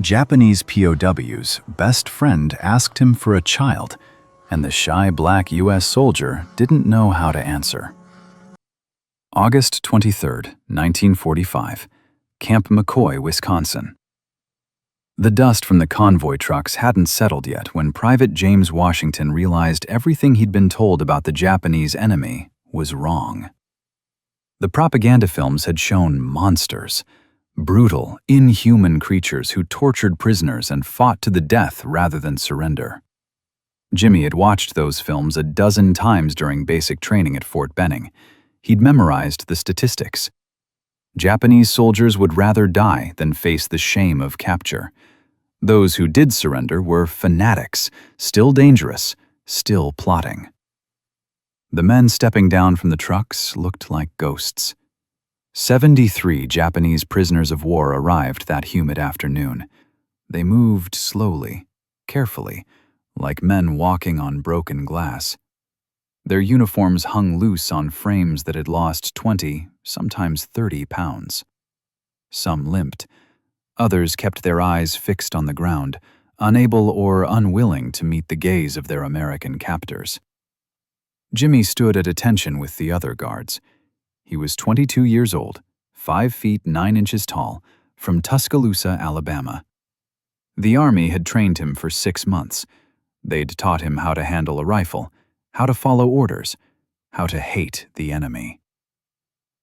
Japanese POW's best friend asked him for a child, and the shy black U.S. soldier didn't know how to answer. August 23, 1945, Camp McCoy, Wisconsin. The dust from the convoy trucks hadn't settled yet when Private James Washington realized everything he'd been told about the Japanese enemy was wrong. The propaganda films had shown monsters, brutal, inhuman creatures who tortured prisoners and fought to the death rather than surrender. Jimmy had watched those films a dozen times during basic training at Fort Benning. He'd memorized the statistics. Japanese soldiers would rather die than face the shame of capture. Those who did surrender were fanatics, still dangerous, still plotting. The men stepping down from the trucks looked like ghosts. 73 Japanese prisoners of war arrived that humid afternoon. They moved slowly, carefully, like men walking on broken glass. Their uniforms hung loose on frames that had lost 20, sometimes 30 pounds. Some limped. Others kept their eyes fixed on the ground, unable or unwilling to meet the gaze of their American captors. Jimmy stood at attention with the other guards. He was 22 years old, 5 feet 9 inches tall, from Tuscaloosa, Alabama. The Army had trained him for 6 months. They'd taught him how to handle a rifle, how to follow orders, how to hate the enemy.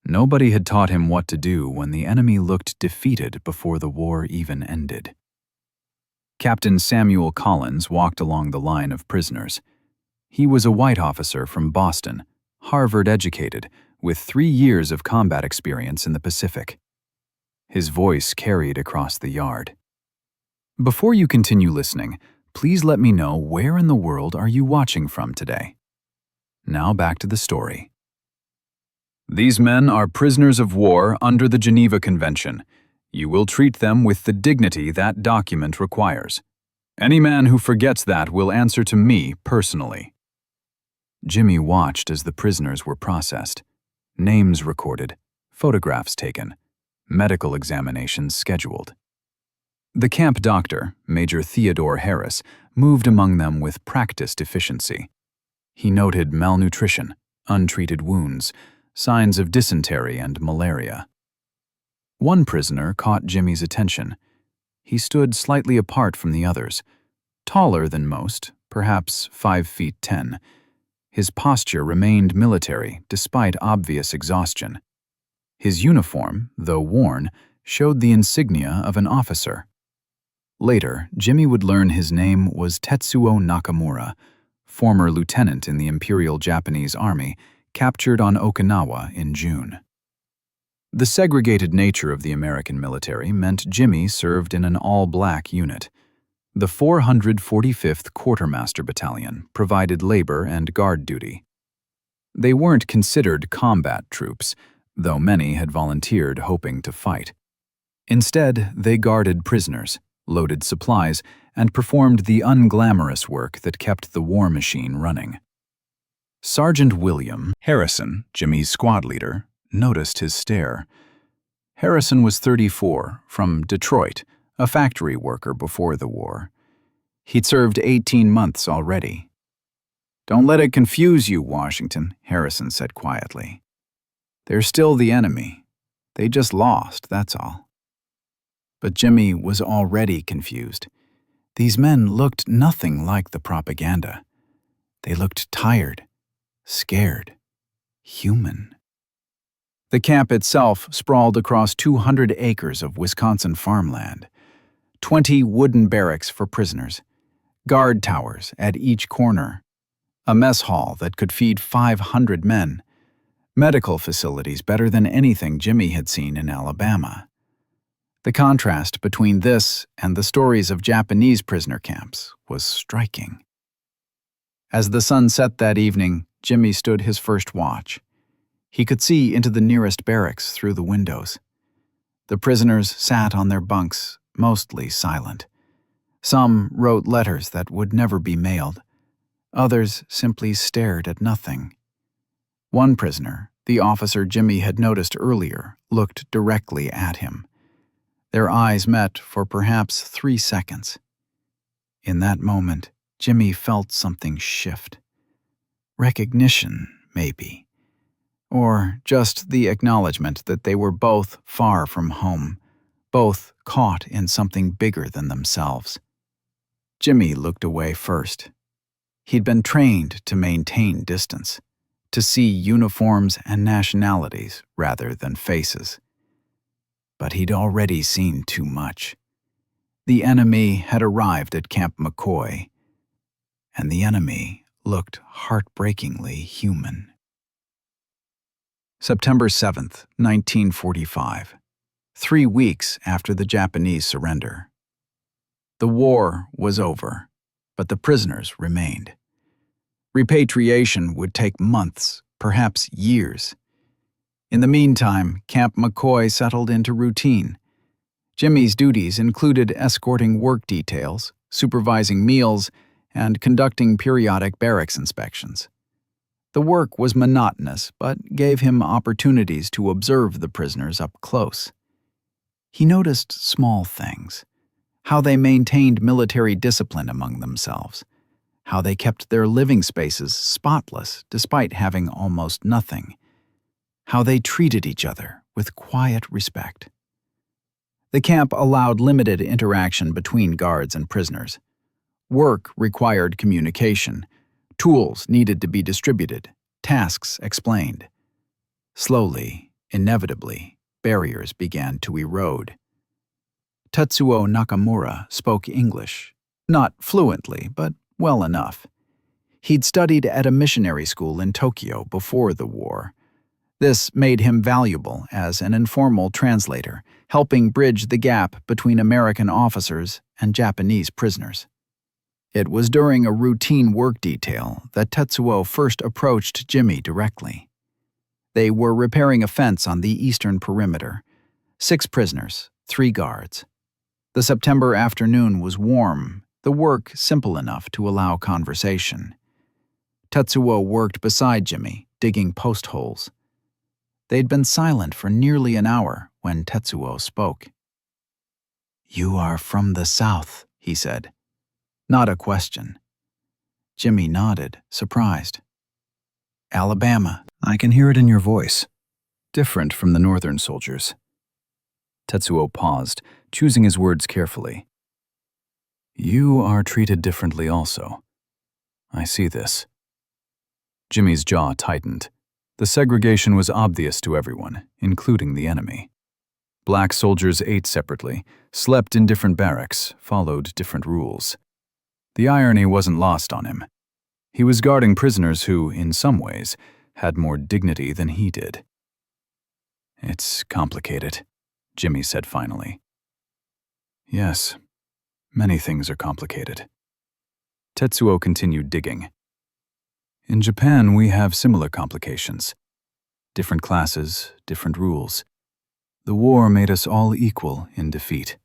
Nobody had taught him what to do when the enemy looked defeated before the war even ended. Captain Samuel Collins walked along the line of prisoners. He was a white officer from Boston, Harvard-educated, with 3 years of combat experience in the Pacific. His voice carried across the yard. Before you continue listening, please let me know where in the world are you watching from today. Now back to the story. These men are prisoners of war under the Geneva Convention. You will treat them with the dignity that document requires. Any man who forgets that will answer to me personally. Jimmy watched as the prisoners were processed. Names recorded, photographs taken, medical examinations scheduled. The camp doctor, Major Theodore Harris, moved among them with practiced efficiency. He noted malnutrition, untreated wounds, signs of dysentery and malaria. One prisoner caught Jimmy's attention. He stood slightly apart from the others, taller than most, perhaps 5 feet 10. His posture remained military despite obvious exhaustion. His uniform, though worn, showed the insignia of an officer. Later, Jimmy would learn his name was Tetsuo Nakamura, former lieutenant in the Imperial Japanese Army, captured on Okinawa in June. The segregated nature of the American military meant Jimmy served in an all-black unit. The 445th Quartermaster Battalion provided labor and guard duty. They weren't considered combat troops, though many had volunteered hoping to fight. Instead, they guarded prisoners, loaded supplies, and performed the unglamorous work that kept the war machine running. Sergeant William Harrison, Jimmy's squad leader, noticed his stare. Harrison was 34, from Detroit, a factory worker before the war. He'd served 18 months already. "Don't let it confuse you, Washington," Harrison said quietly. "They're still the enemy. They just lost, that's all." But Jimmy was already confused. These men looked nothing like the propaganda. They looked tired, scared, human. The camp itself sprawled across 200 acres of Wisconsin farmland. 20 wooden barracks for prisoners, guard towers at each corner, a mess hall that could feed 500 men, medical facilities better than anything Jimmy had seen in Alabama. The contrast between this and the stories of Japanese prisoner camps was striking. As the sun set that evening, Jimmy stood his first watch. He could see into the nearest barracks through the windows. The prisoners sat on their bunks, mostly silent. Some wrote letters that would never be mailed. Others simply stared at nothing. One prisoner, the officer Jimmy had noticed earlier, looked directly at him. Their eyes met for perhaps 3 seconds. In that moment, Jimmy felt something shift. Recognition, maybe. Or just the acknowledgement that they were both far from home, both caught in something bigger than themselves. Jimmy looked away first. He'd been trained to maintain distance, to see uniforms and nationalities rather than faces. But he'd already seen too much. The enemy had arrived at Camp McCoy, and the enemy looked heartbreakingly human. September 7th, 1945, 3 weeks after the Japanese surrender. The war was over, but the prisoners remained. Repatriation would take months, perhaps years. In the meantime, Camp McCoy settled into routine. Jimmy's duties included escorting work details, supervising meals, and conducting periodic barracks inspections. The work was monotonous, but gave him opportunities to observe the prisoners up close. He noticed small things: how they maintained military discipline among themselves, how they kept their living spaces spotless despite having almost nothing, how they treated each other with quiet respect. The camp allowed limited interaction between guards and prisoners. Work required communication. Tools needed to be distributed, tasks explained. Slowly, inevitably, barriers began to erode. Tetsuo Nakamura spoke English, not fluently, but well enough. He'd studied at a missionary school in Tokyo before the war. This made him valuable as an informal translator, helping bridge the gap between American officers and Japanese prisoners. It was during a routine work detail that Tetsuo first approached Jimmy directly. They were repairing a fence on the eastern perimeter. 6 prisoners, 3 guards. The September afternoon was warm, the work simple enough to allow conversation. Tetsuo worked beside Jimmy, digging post holes. They'd been silent for nearly an hour when Tetsuo spoke. "You are from the South," he said. Not a question. Jimmy nodded, surprised. "Alabama, I can hear it in your voice. Different from the northern soldiers." Tetsuo paused, choosing his words carefully. "You are treated differently also. I see this." Jimmy's jaw tightened. The segregation was obvious to everyone, including the enemy. Black soldiers ate separately, slept in different barracks, followed different rules. The irony wasn't lost on him. He was guarding prisoners who, in some ways, had more dignity than he did. "It's complicated," Jimmy said finally. "Yes, many things are complicated." Tetsuo continued digging. "In Japan, we have similar complications. Different classes, different rules. The war made us all equal in defeat."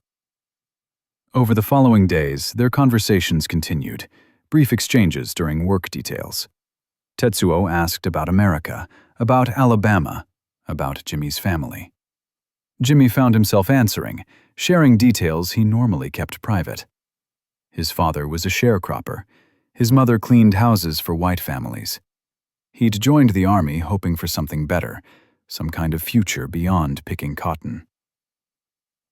Over the following days, their conversations continued, brief exchanges during work details. Tetsuo asked about America, about Alabama, about Jimmy's family. Jimmy found himself answering, sharing details he normally kept private. His father was a sharecropper. His mother cleaned houses for white families. He'd joined the army hoping for something better, some kind of future beyond picking cotton.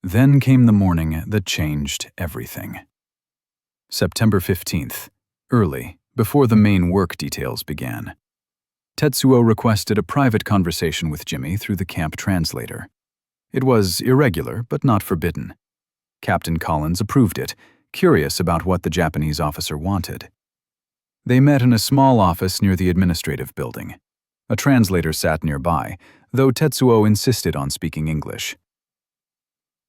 Then came the morning that changed everything. September 15th, early, before the main work details began. Tetsuo requested a private conversation with Jimmy through the camp translator. It was irregular, but not forbidden. Captain Collins approved it, curious about what the Japanese officer wanted. They met in a small office near the administrative building. A translator sat nearby, though Tetsuo insisted on speaking English.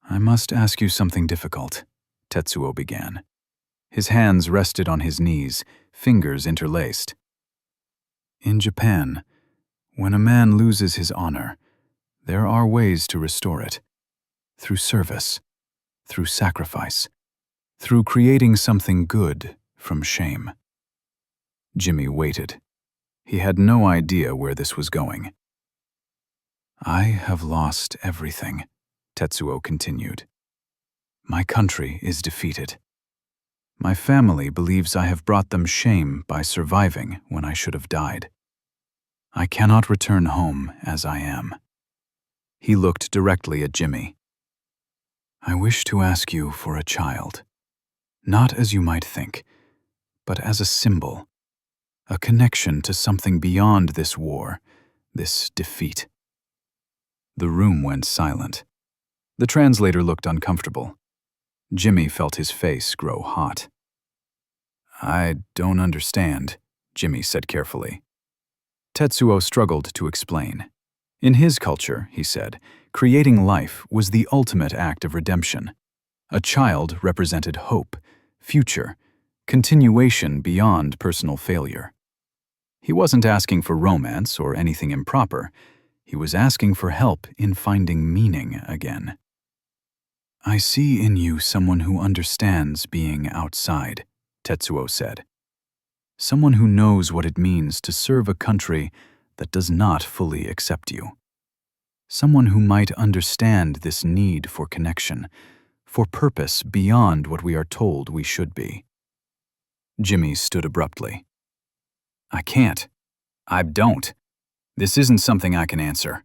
"I must ask you something difficult," Tetsuo began. His hands rested on his knees, fingers interlaced. "In Japan, when a man loses his honor, there are ways to restore it. Through service, through sacrifice, through creating something good from shame." Jimmy waited. He had no idea where this was going. "I have lost everything," Tetsuo continued. My country is defeated. My family believes I have brought them shame by surviving when I should have died. I cannot return home as I am." He looked directly at Jimmy. "I wish to ask you for a child, not as you might think, but as a symbol, a connection to something beyond this war, this defeat." The room went silent. The translator looked uncomfortable. Jimmy felt his face grow hot. "I don't understand," Jimmy said carefully. Tetsuo struggled to explain. In his culture, he said, creating life was the ultimate act of redemption. A child represented hope, future, continuation beyond personal failure. He wasn't asking for romance or anything improper. He was asking for help in finding meaning again. "I see in you someone who understands being outside," Tetsuo said. "Someone who knows what it means to serve a country that does not fully accept you. Someone who might understand this need for connection, for purpose beyond what we are told we should be." Jimmy stood abruptly. "I can't. I don't. This isn't something I can answer."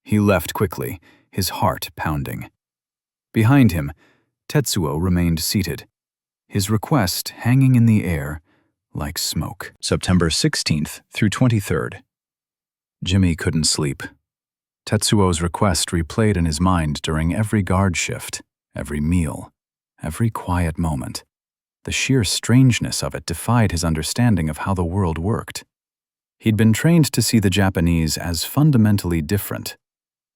He left quickly, his heart pounding. Behind him, Tetsuo remained seated, his request hanging in the air like smoke. September 16th through 23rd. Jimmy couldn't sleep. Tetsuo's request replayed in his mind during every guard shift, every meal, every quiet moment. The sheer strangeness of it defied his understanding of how the world worked. He'd been trained to see the Japanese as fundamentally different,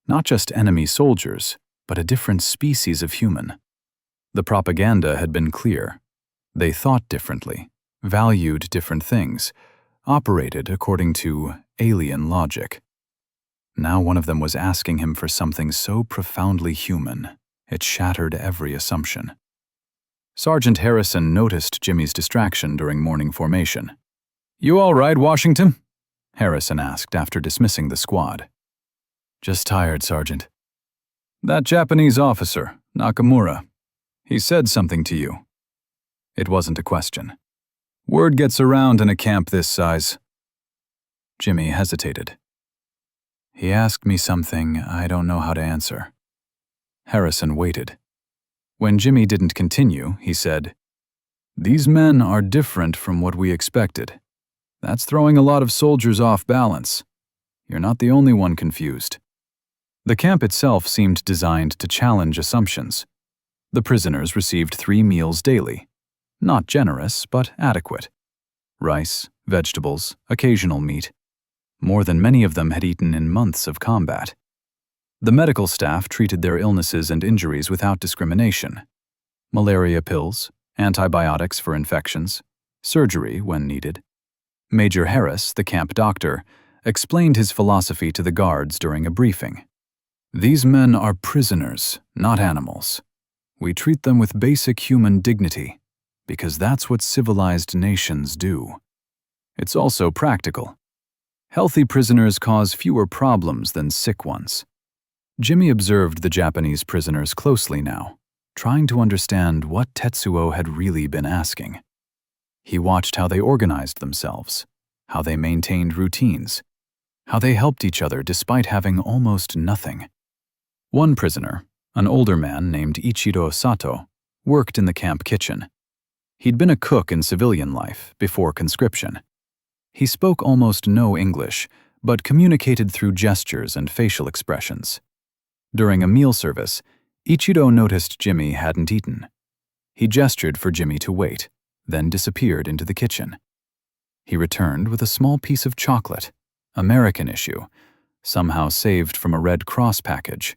not just enemy soldiers, but a different species of human. The propaganda had been clear. They thought differently, valued different things, operated according to alien logic. Now one of them was asking him for something so profoundly human, it shattered every assumption. Sergeant Harrison noticed Jimmy's distraction during morning formation. "You all right, Washington?" Harrison asked after dismissing the squad. "Just tired, Sergeant." "That Japanese officer, Nakamura, he said something to you." It wasn't a question. "Word gets around in a camp this size." Jimmy hesitated. "He asked me something I don't know how to answer." Harrison waited. When Jimmy didn't continue, he said, "These men are different from what we expected. That's throwing a lot of soldiers off balance. You're not the only one confused." The camp itself seemed designed to challenge assumptions. The prisoners received 3 meals daily. Not generous, but adequate. Rice, vegetables, occasional meat. More than many of them had eaten in months of combat. The medical staff treated their illnesses and injuries without discrimination. Malaria pills, antibiotics for infections, surgery when needed. Major Harris, the camp doctor, explained his philosophy to the guards during a briefing. "These men are prisoners, not animals. We treat them with basic human dignity, because that's what civilized nations do. It's also practical. Healthy prisoners cause fewer problems than sick ones." Jimmy observed the Japanese prisoners closely now, trying to understand what Tetsuo had really been asking. He watched how they organized themselves, how they maintained routines, how they helped each other despite having almost nothing. One prisoner, an older man named Ichiro Sato, worked in the camp kitchen. He'd been a cook in civilian life before conscription. He spoke almost no English, but communicated through gestures and facial expressions. During a meal service, Ichiro noticed Jimmy hadn't eaten. He gestured for Jimmy to wait, then disappeared into the kitchen. He returned with a small piece of chocolate, American issue, somehow saved from a Red Cross package.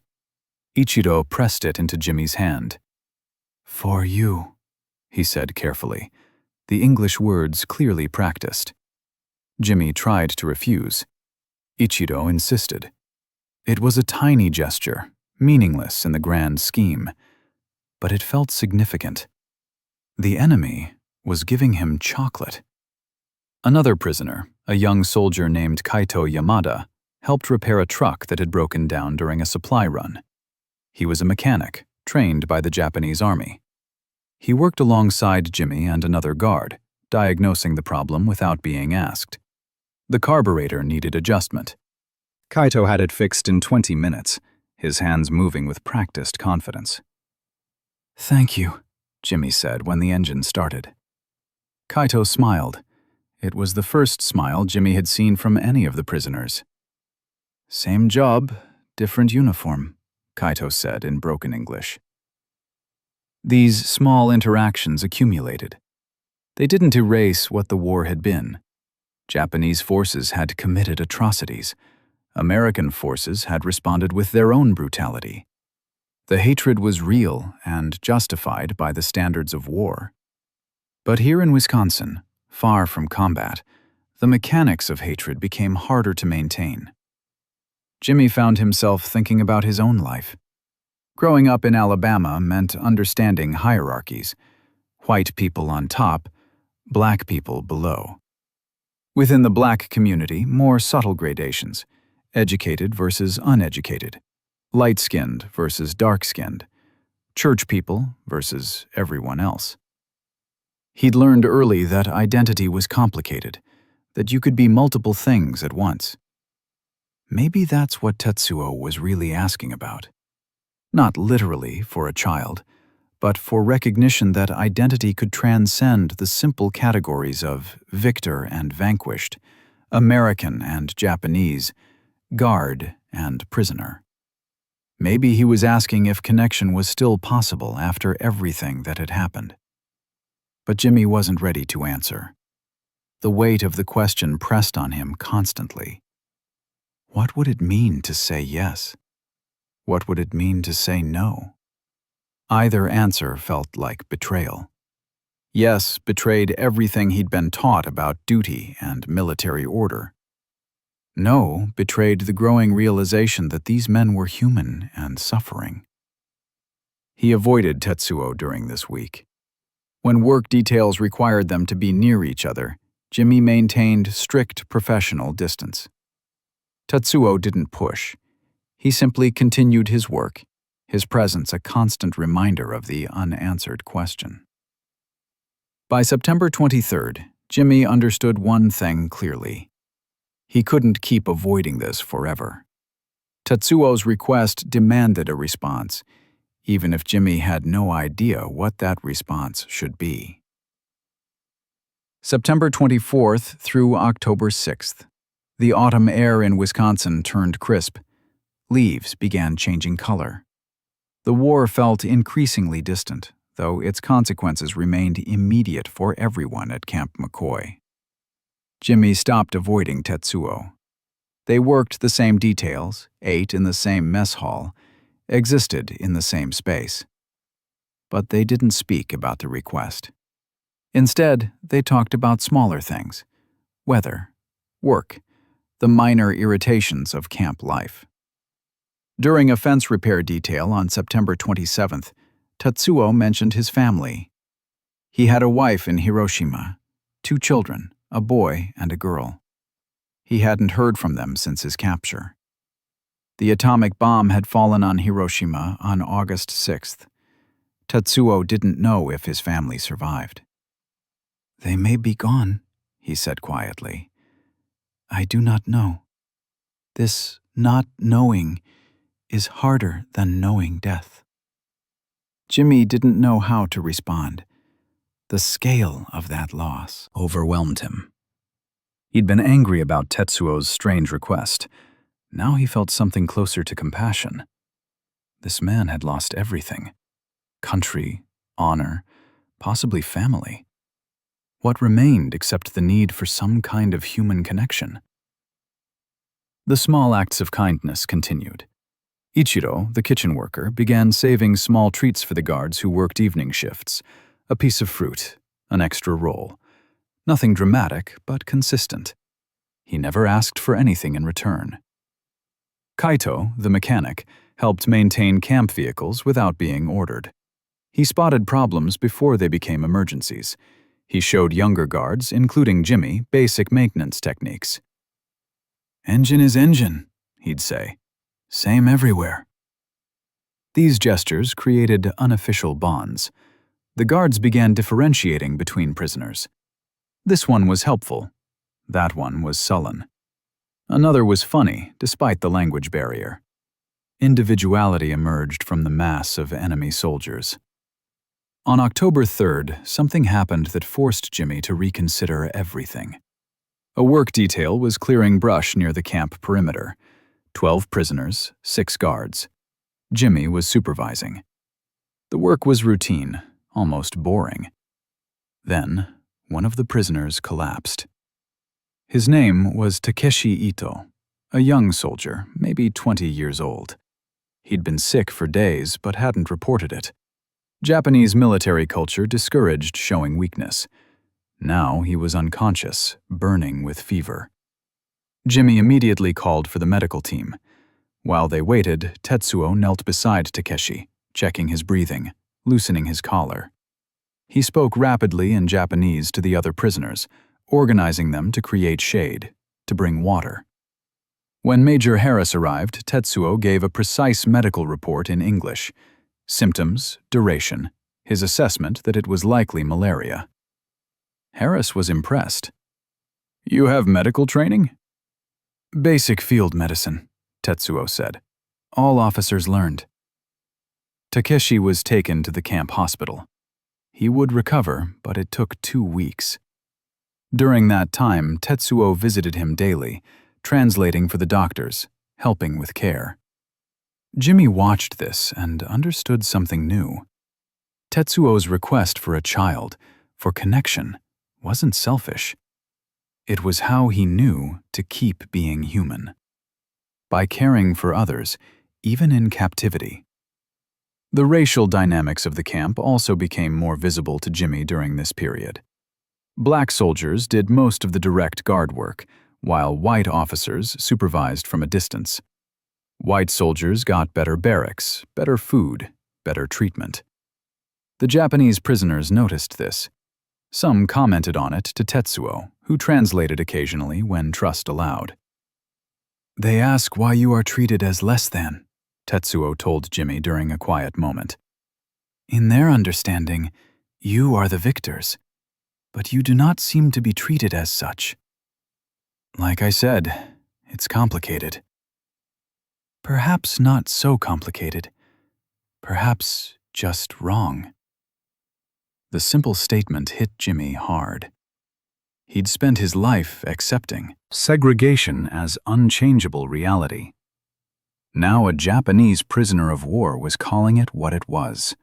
Ichiro pressed it into Jimmy's hand. "For you," he said carefully, the English words clearly practiced. Jimmy tried to refuse. Ichiro insisted. It was a tiny gesture, meaningless in the grand scheme, but it felt significant. The enemy was giving him chocolate. Another prisoner, a young soldier named Kaito Yamada, helped repair a truck that had broken down during a supply run. He was a mechanic, trained by the Japanese Army. He worked alongside Jimmy and another guard, diagnosing the problem without being asked. The carburetor needed adjustment. Kaito had it fixed in 20 minutes, his hands moving with practiced confidence. "Thank you," Jimmy said when the engine started. Kaito smiled. It was the first smile Jimmy had seen from any of the prisoners. "Same job, different uniform," Kaito said in broken English. These small interactions accumulated. They didn't erase what the war had been. Japanese forces had committed atrocities. American forces had responded with their own brutality. The hatred was real and justified by the standards of war. But here in Wisconsin, far from combat, the mechanics of hatred became harder to maintain. Jimmy found himself thinking about his own life. Growing up in Alabama meant understanding hierarchies: white people on top, black people below. Within the black community, more subtle gradations: educated versus uneducated, light-skinned versus dark-skinned, church people versus everyone else. He'd learned early that identity was complicated, that you could be multiple things at once. Maybe that's what Tetsuo was really asking about. Not literally for a child, but for recognition that identity could transcend the simple categories of victor and vanquished, American and Japanese, guard and prisoner. Maybe he was asking if connection was still possible after everything that had happened. But Jimmy wasn't ready to answer. The weight of the question pressed on him constantly. What would it mean to say yes? What would it mean to say no? Either answer felt like betrayal. Yes betrayed everything he'd been taught about duty and military order. No betrayed the growing realization that these men were human and suffering. He avoided Tetsuo during this week. When work details required them to be near each other, Jimmy maintained strict professional distance. Tetsuo didn't push. He simply continued his work, his presence a constant reminder of the unanswered question. By September 23rd, Jimmy understood one thing clearly. He couldn't keep avoiding this forever. Tetsuo's request demanded a response, even if Jimmy had no idea what that response should be. September 24th through October 6th. The autumn air in Wisconsin turned crisp. Leaves began changing color. The war felt increasingly distant, though its consequences remained immediate for everyone at Camp McCoy. Jimmy stopped avoiding Tetsuo. They worked the same details, ate in the same mess hall, existed in the same space. But they didn't speak about the request. Instead, they talked about smaller things: weather, work, the minor irritations of camp life. During a fence repair detail on September 27th, Tetsuo mentioned his family. He had a wife in Hiroshima, 2 children, a boy and a girl. He hadn't heard from them since his capture. The atomic bomb had fallen on Hiroshima on August 6th. Tetsuo didn't know if his family survived. "They may be gone," he said quietly. "I do not know. This not knowing is harder than knowing death." Jimmy didn't know how to respond. The scale of that loss overwhelmed him. He'd been angry about Tetsuo's strange request. Now he felt something closer to compassion. This man had lost everything: country, honor, possibly family. What remained except the need for some kind of human connection? The small acts of kindness continued. Ichiro, the kitchen worker, began saving small treats for the guards who worked evening shifts: a piece of fruit, an extra roll. Nothing dramatic, but consistent. He never asked for anything in return. Kaito, the mechanic, helped maintain camp vehicles without being ordered. He spotted problems before they became emergencies. He showed younger guards, including Jimmy, basic maintenance techniques. "Engine is engine," he'd say. "Same everywhere." These gestures created unofficial bonds. The guards began differentiating between prisoners. This one was helpful. That one was sullen. Another was funny, despite the language barrier. Individuality emerged from the mass of enemy soldiers. On October 3rd, something happened that forced Jimmy to reconsider everything. A work detail was clearing brush near the camp perimeter. 12 prisoners, 6 guards. Jimmy was supervising. The work was routine, almost boring. Then, one of the prisoners collapsed. His name was Takeshi Ito, a young soldier, maybe 20 years old. He'd been sick for days but hadn't reported it. Japanese military culture discouraged showing weakness. Now he was unconscious, burning with fever. Jimmy immediately called for the medical team. While they waited, Tetsuo knelt beside Takeshi, checking his breathing, loosening his collar. He spoke rapidly in Japanese to the other prisoners, organizing them to create shade, to bring water. When Major Harris arrived, Tetsuo gave a precise medical report in English. Symptoms, duration, his assessment that it was likely malaria. Harris was impressed. "You have medical training?" "Basic field medicine," Tetsuo said. "All officers learned." Takeshi was taken to the camp hospital. He would recover, but it took 2 weeks. During that time, Tetsuo visited him daily, translating for the doctors, helping with care. Jimmy watched this and understood something new. Tetsuo's request for a child, for connection, wasn't selfish. It was how he knew to keep being human. By caring for others, even in captivity. The racial dynamics of the camp also became more visible to Jimmy during this period. Black soldiers did most of the direct guard work, while white officers supervised from a distance. White soldiers got better barracks, better food, better treatment. The Japanese prisoners noticed this. Some commented on it to Tetsuo, who translated occasionally when trust allowed. "They ask why you are treated as less than," Tetsuo told Jimmy during a quiet moment. "In their understanding, you are the victors, but you do not seem to be treated as such." "Like I said, it's complicated." "Perhaps not so complicated. Perhaps just wrong." The simple statement hit Jimmy hard. He'd spent his life accepting segregation as unchangeable reality. Now a Japanese prisoner of war was calling it what it was.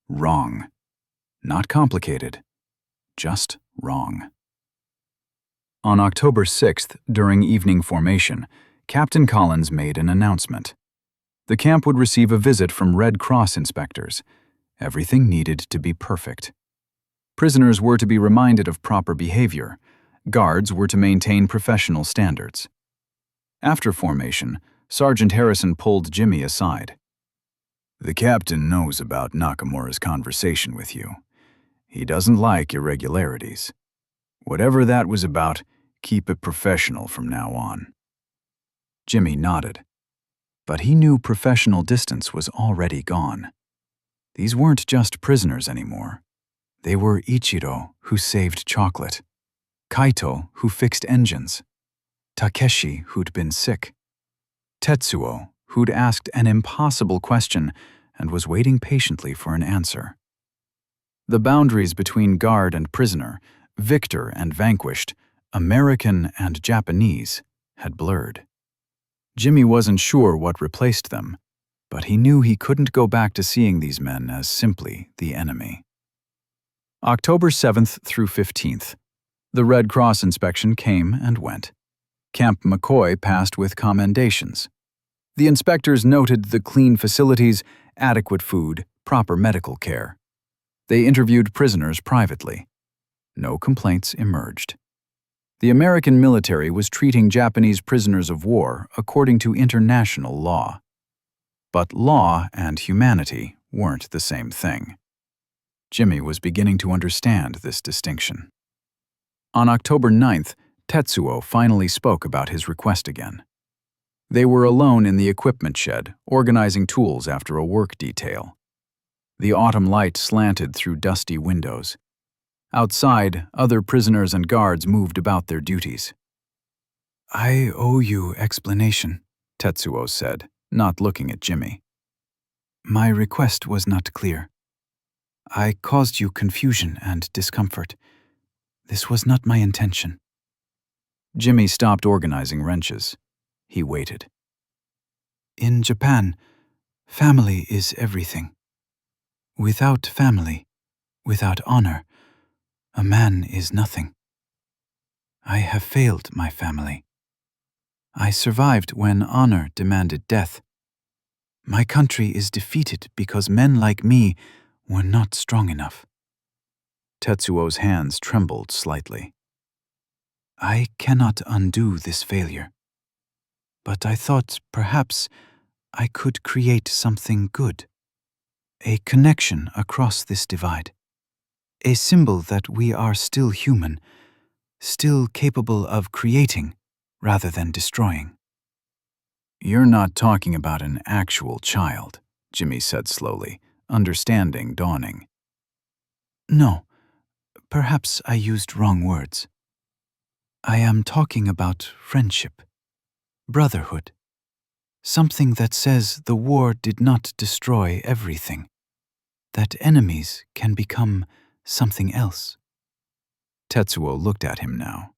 Wrong. Not complicated. Just wrong. On October 6th, during evening formation, Captain Collins made an announcement. The camp would receive a visit from Red Cross inspectors. Everything needed to be perfect. Prisoners were to be reminded of proper behavior. Guards were to maintain professional standards. After formation, Sergeant Harrison pulled Jimmy aside. "The captain knows about Nakamura's conversation with you. He doesn't like irregularities. Whatever that was about, keep it professional from now on." Jimmy nodded. But he knew professional distance was already gone. These weren't just prisoners anymore. They were Ichiro, who saved chocolate, Kaito, who fixed engines, Takeshi, who'd been sick, Tetsuo, who'd asked an impossible question and was waiting patiently for an answer. The boundaries between guard and prisoner, victor and vanquished, American and Japanese, had blurred. Jimmy wasn't sure what replaced them, but he knew he couldn't go back to seeing these men as simply the enemy. October 7th through 15th. The Red Cross inspection came and went. Camp McCoy passed with commendations. The inspectors noted the clean facilities, adequate food, proper medical care. They interviewed prisoners privately. No complaints emerged. The American military was treating Japanese prisoners of war according to international law. But law and humanity weren't the same thing. Jimmy was beginning to understand this distinction. On October 9th, Tetsuo finally spoke about his request again. They were alone in the equipment shed, organizing tools after a work detail. The autumn light slanted through dusty windows. Outside, other prisoners and guards moved about their duties. "I owe you explanation," Tetsuo said, not looking at Jimmy. "My request was not clear. I caused you confusion and discomfort. This was not my intention." Jimmy stopped organizing wrenches. He waited. "In Japan, family is everything. Without family, without honor, a man is nothing. I have failed my family. I survived when honor demanded death. My country is defeated because men like me were not strong enough." Tetsuo's hands trembled slightly. "I cannot undo this failure. But I thought perhaps I could create something good. A connection across this divide. A symbol that we are still human, still capable of creating rather than destroying." "You're not talking about an actual child," Jimmy said slowly, understanding dawning. "No, perhaps I used wrong words. I am talking about friendship, brotherhood, something that says the war did not destroy everything, that enemies can become something else." Tetsuo looked at him now.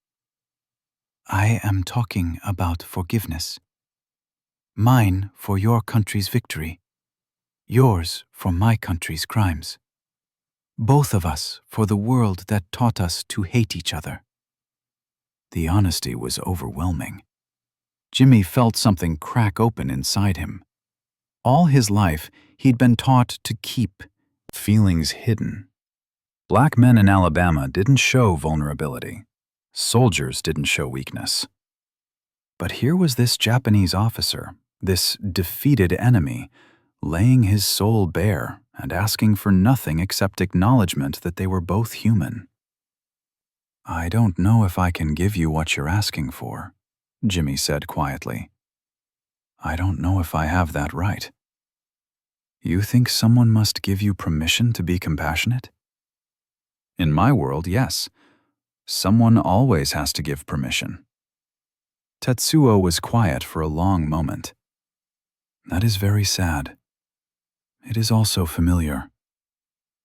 "I am talking about forgiveness. Mine for your country's victory, yours for my country's crimes. Both of us for the world that taught us to hate each other." The honesty was overwhelming. Jimmy felt something crack open inside him. All his life, he'd been taught to keep feelings hidden. Black men in Alabama didn't show vulnerability. Soldiers didn't show weakness. But here was this Japanese officer, this defeated enemy, laying his soul bare and asking for nothing except acknowledgement that they were both human. "I don't know if I can give you what you're asking for," Jimmy said quietly. "I don't know if I have that right. You think someone must give you permission to be compassionate?" "In my world, yes. Someone always has to give permission." Tetsuo was quiet for a long moment. "That is very sad. It is also familiar.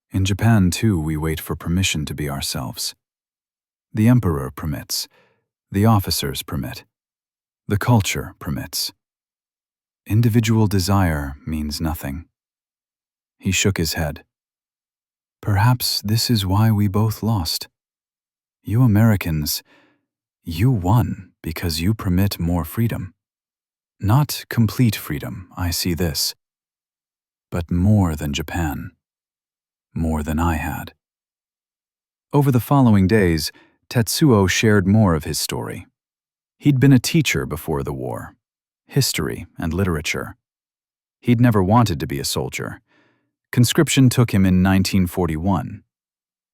In Japan, too, we wait for permission to be ourselves. The emperor permits. The officers permit. The culture permits. Individual desire means nothing." He shook his head. "Perhaps this is why we both lost. You Americans, you won because you permit more freedom. Not complete freedom, I see this. But more than Japan. More than I had." Over the following days, Tetsuo shared more of his story. He'd been a teacher before the war. History and literature. He'd never wanted to be a soldier. Conscription took him in 1941.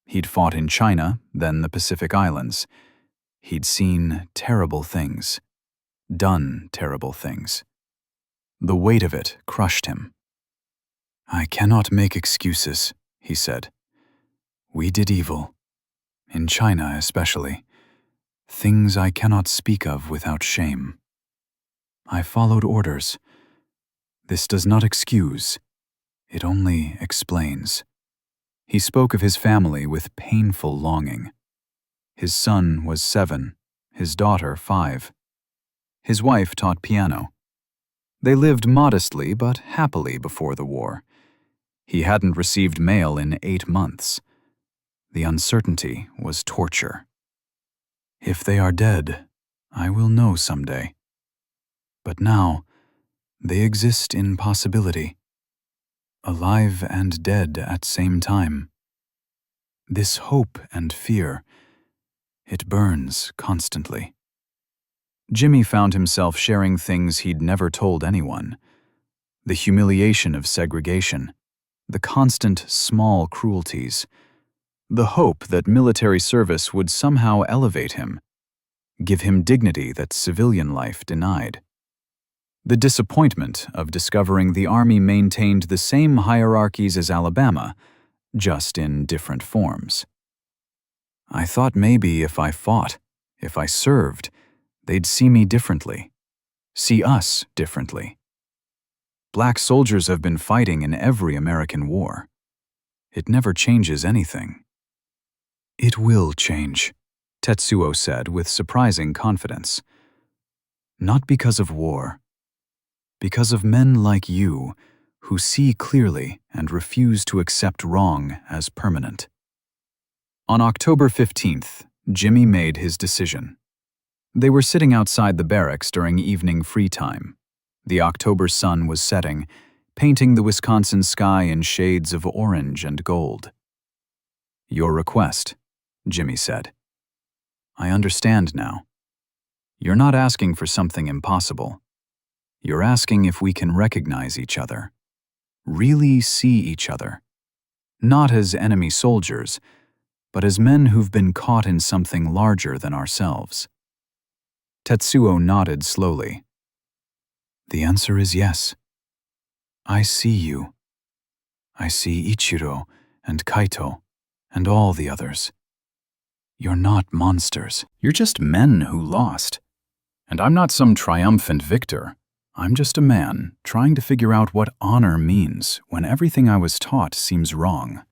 He'd fought in China, then the Pacific Islands. He'd seen terrible things. Done terrible things. The weight of it crushed him. "I cannot make excuses," he said. "We did evil. In China especially. Things I cannot speak of without shame. I followed orders. This does not excuse. It only explains." He spoke of his family with painful longing. His son was 7, his daughter 5. His wife taught piano. They lived modestly but happily before the war. He hadn't received mail in 8 months. The uncertainty was torture. "If they are dead, I will know someday. But now, they exist in possibility. Alive and dead at same time. This hope and fear, it burns constantly." Jimmy found himself sharing things he'd never told anyone. The humiliation of segregation, the constant small cruelties, the hope that military service would somehow elevate him, give him dignity that civilian life denied. The disappointment of discovering the Army maintained the same hierarchies as Alabama, just in different forms. I thought maybe if I fought, if I served, they'd see me differently, see us differently. Black soldiers have been fighting in every American war. It never changes anything. It will change, Tetsuo said with surprising confidence. Not because of war, because of men like you who see clearly and refuse to accept wrong as permanent. On October 15th, Jimmy made his decision. They were sitting outside the barracks during evening free time. The October sun was setting, painting the Wisconsin sky in shades of orange and gold. Your request, Jimmy said. I understand now. You're not asking for something impossible. You're asking if we can recognize each other, really see each other, not as enemy soldiers, but as men who've been caught in something larger than ourselves. Tetsuo nodded slowly. The answer is yes. I see you. I see Ichiro and Kaito and all the others. You're not monsters. You're just men who lost. And I'm not some triumphant victor. I'm just a man trying to figure out what honor means when everything I was taught seems wrong.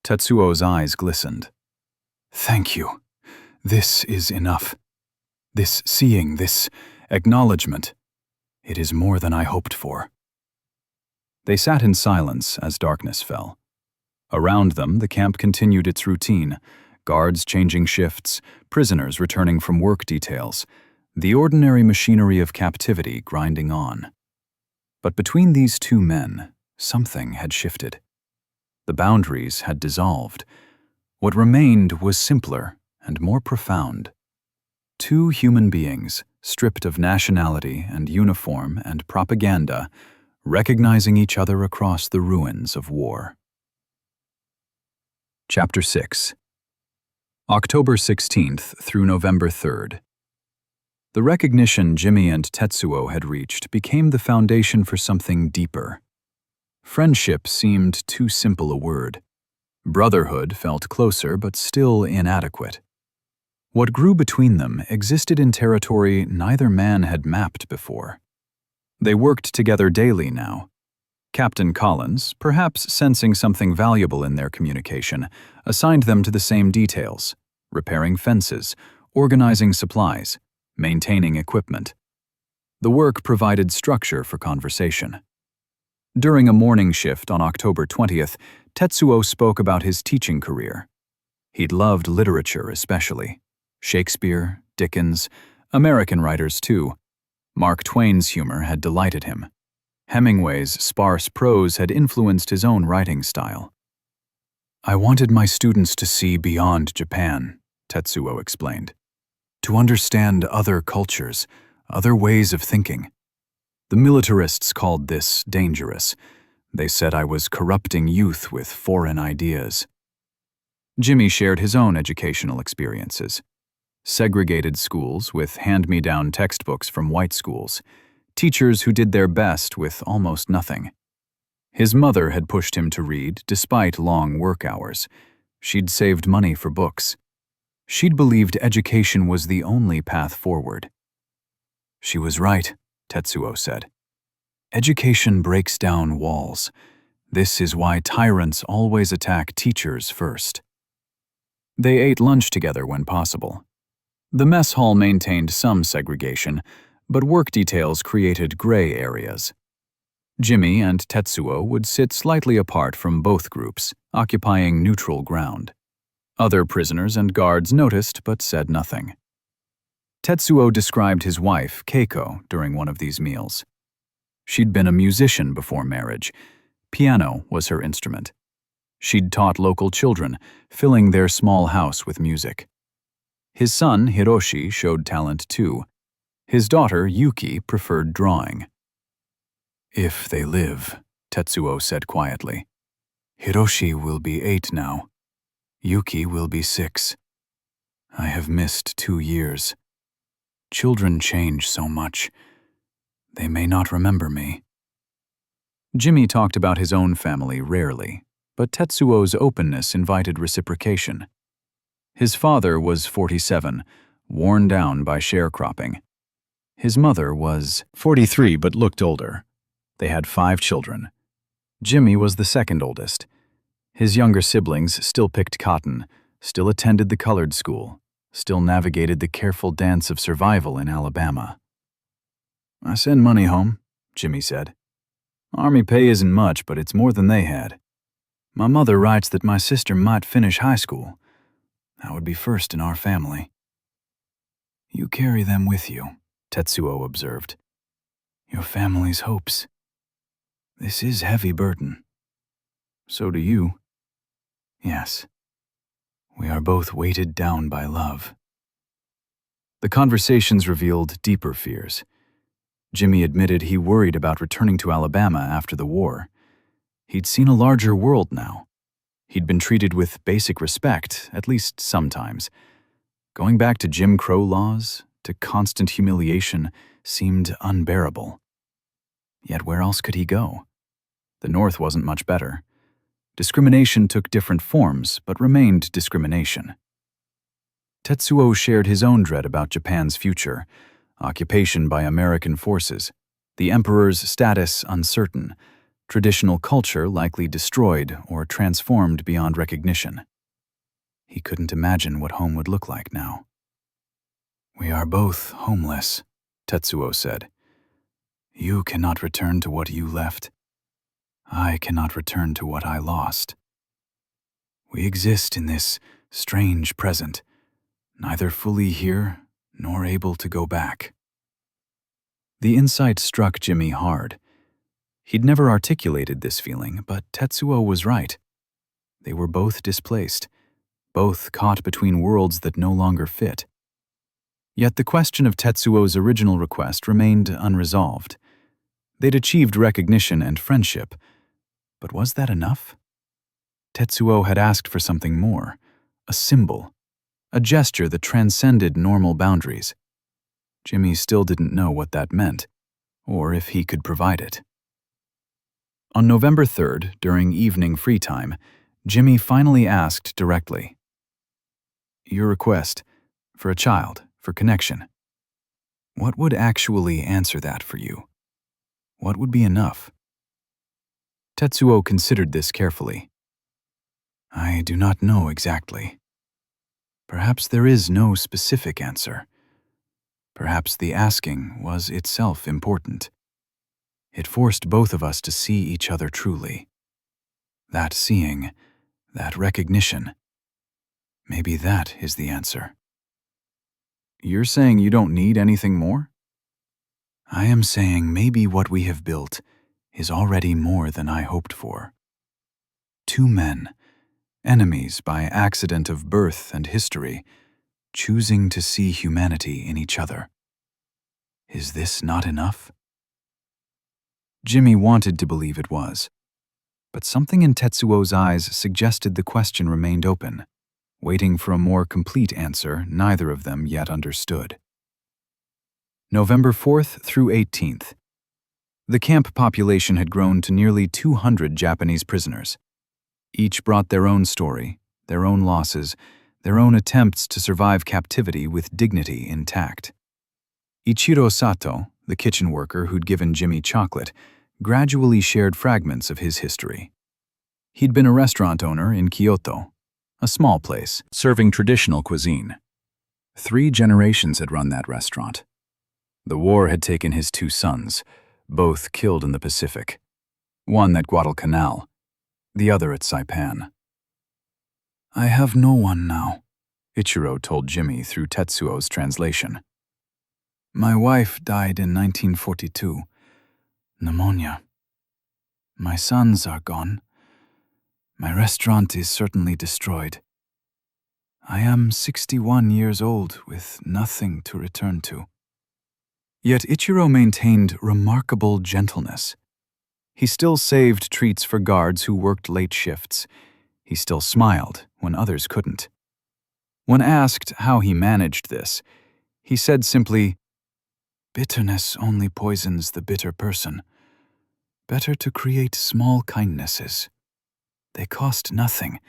Tetsuo's eyes glistened. Thank you. This is enough. This seeing, this acknowledgement. It is more than I hoped for. They sat in silence as darkness fell. Around them, the camp continued its routine, guards changing shifts, prisoners returning from work details, the ordinary machinery of captivity grinding on. But between these two men, something had shifted. The boundaries had dissolved. What remained was simpler and more profound. Two human beings, stripped of nationality and uniform and propaganda, recognizing each other across the ruins of war. Chapter 6. October 16th through November 3rd. The recognition Jimmy and Tetsuo had reached became the foundation for something deeper. Friendship seemed too simple a word. Brotherhood felt closer but still inadequate. What grew between them existed in territory neither man had mapped before. They worked together daily now. Captain Collins, perhaps sensing something valuable in their communication, assigned them to the same details: repairing fences, organizing supplies, maintaining equipment. The work provided structure for conversation. During a morning shift on October 20th, Tetsuo spoke about his teaching career. He'd loved literature especially. Shakespeare, Dickens, American writers too. Mark Twain's humor had delighted him. Hemingway's sparse prose had influenced his own writing style. I wanted my students to see beyond Japan, Tetsuo explained. To understand other cultures, other ways of thinking. The militarists called this dangerous. They said I was corrupting youth with foreign ideas. Jimmy shared his own educational experiences. Segregated schools with hand-me-down textbooks from white schools. Teachers who did their best with almost nothing. His mother had pushed him to read despite long work hours. She'd saved money for books. She'd believed education was the only path forward. She was right, Tetsuo said. Education breaks down walls. This is why tyrants always attack teachers first. They ate lunch together when possible. The mess hall maintained some segregation, but work details created gray areas. Jimmy and Tetsuo would sit slightly apart from both groups, occupying neutral ground. Other prisoners and guards noticed but said nothing. Tetsuo described his wife, Keiko, during one of these meals. She'd been a musician before marriage. Piano was her instrument. She'd taught local children, filling their small house with music. His son, Hiroshi, showed talent too. His daughter, Yuki, preferred drawing. If they live, Tetsuo said quietly. Hiroshi will be 8 now. Yuki will be 6. I have missed 2 years. Children change so much. They may not remember me. Jimmy talked about his own family rarely, but Tetsuo's openness invited reciprocation. His father was 47, worn down by sharecropping. His mother was 43 but looked older. They had 5 children. Jimmy was the second oldest. His younger siblings still picked cotton, still attended the colored school, still navigated the careful dance of survival in Alabama. "I send money home," Jimmy said. "Army pay isn't much, but it's more than they had. My mother writes that my sister might finish high school. That would be first in our family." "You carry them with you," Tetsuo observed. "Your family's hopes. This is heavy burden." "So do you." "Yes. We are both weighted down by love." The conversations revealed deeper fears. Jimmy admitted he worried about returning to Alabama after the war. He'd seen a larger world now. He'd been treated with basic respect, at least sometimes. Going back to Jim Crow laws, to constant humiliation, seemed unbearable. Yet where else could he go? The North wasn't much better. Discrimination took different forms, but remained discrimination. Tetsuo shared his own dread about Japan's future, occupation by American forces, the emperor's status uncertain, traditional culture likely destroyed or transformed beyond recognition. He couldn't imagine what home would look like now. "We are both homeless," Tetsuo said. "You cannot return to what you left. I cannot return to what I lost. We exist in this strange present, neither fully here nor able to go back." The insight struck Jimmy hard. He'd never articulated this feeling, but Tetsuo was right. They were both displaced, both caught between worlds that no longer fit. Yet the question of Tetsuo's original request remained unresolved. They'd achieved recognition and friendship, but was that enough? Tetsuo had asked for something more, a symbol, a gesture that transcended normal boundaries. Jimmy still didn't know what that meant, or if he could provide it. On November 3rd, during evening free time, Jimmy finally asked directly, "Your request, for a child, for connection. What would actually answer that for you? What would be enough?" Tetsuo considered this carefully. "I do not know exactly. Perhaps there is no specific answer. Perhaps the asking was itself important. It forced both of us to see each other truly. That seeing, that recognition, maybe that is the answer." "You're saying you don't need anything more?" "I am saying maybe what we have built is already more than I hoped for. 2 men, enemies by accident of birth and history, choosing to see humanity in each other. Is this not enough?" Jimmy wanted to believe it was, but something in Tetsuo's eyes suggested the question remained open. Waiting for a more complete answer, neither of them yet understood. November 4th through 18th. The camp population had grown to nearly 200 Japanese prisoners. Each brought their own story, their own losses, their own attempts to survive captivity with dignity intact. Ichiro Sato, the kitchen worker who'd given Jimmy chocolate, gradually shared fragments of his history. He'd been a restaurant owner in Kyoto, a small place serving traditional cuisine. 3 generations had run that restaurant. The war had taken his 2 sons, both killed in the Pacific. One at Guadalcanal, the other at Saipan. "I have no one now," Ichiro told Jimmy through Tetsuo's translation. "My wife died in 1942. Pneumonia. My sons are gone. My restaurant is certainly destroyed. I am 61 years old with nothing to return to." Yet Ichiro maintained remarkable gentleness. He still saved treats for guards who worked late shifts. He still smiled when others couldn't. When asked how he managed this, he said simply, Bitterness only poisons the bitter person. Better to create small kindnesses. They cost nothing,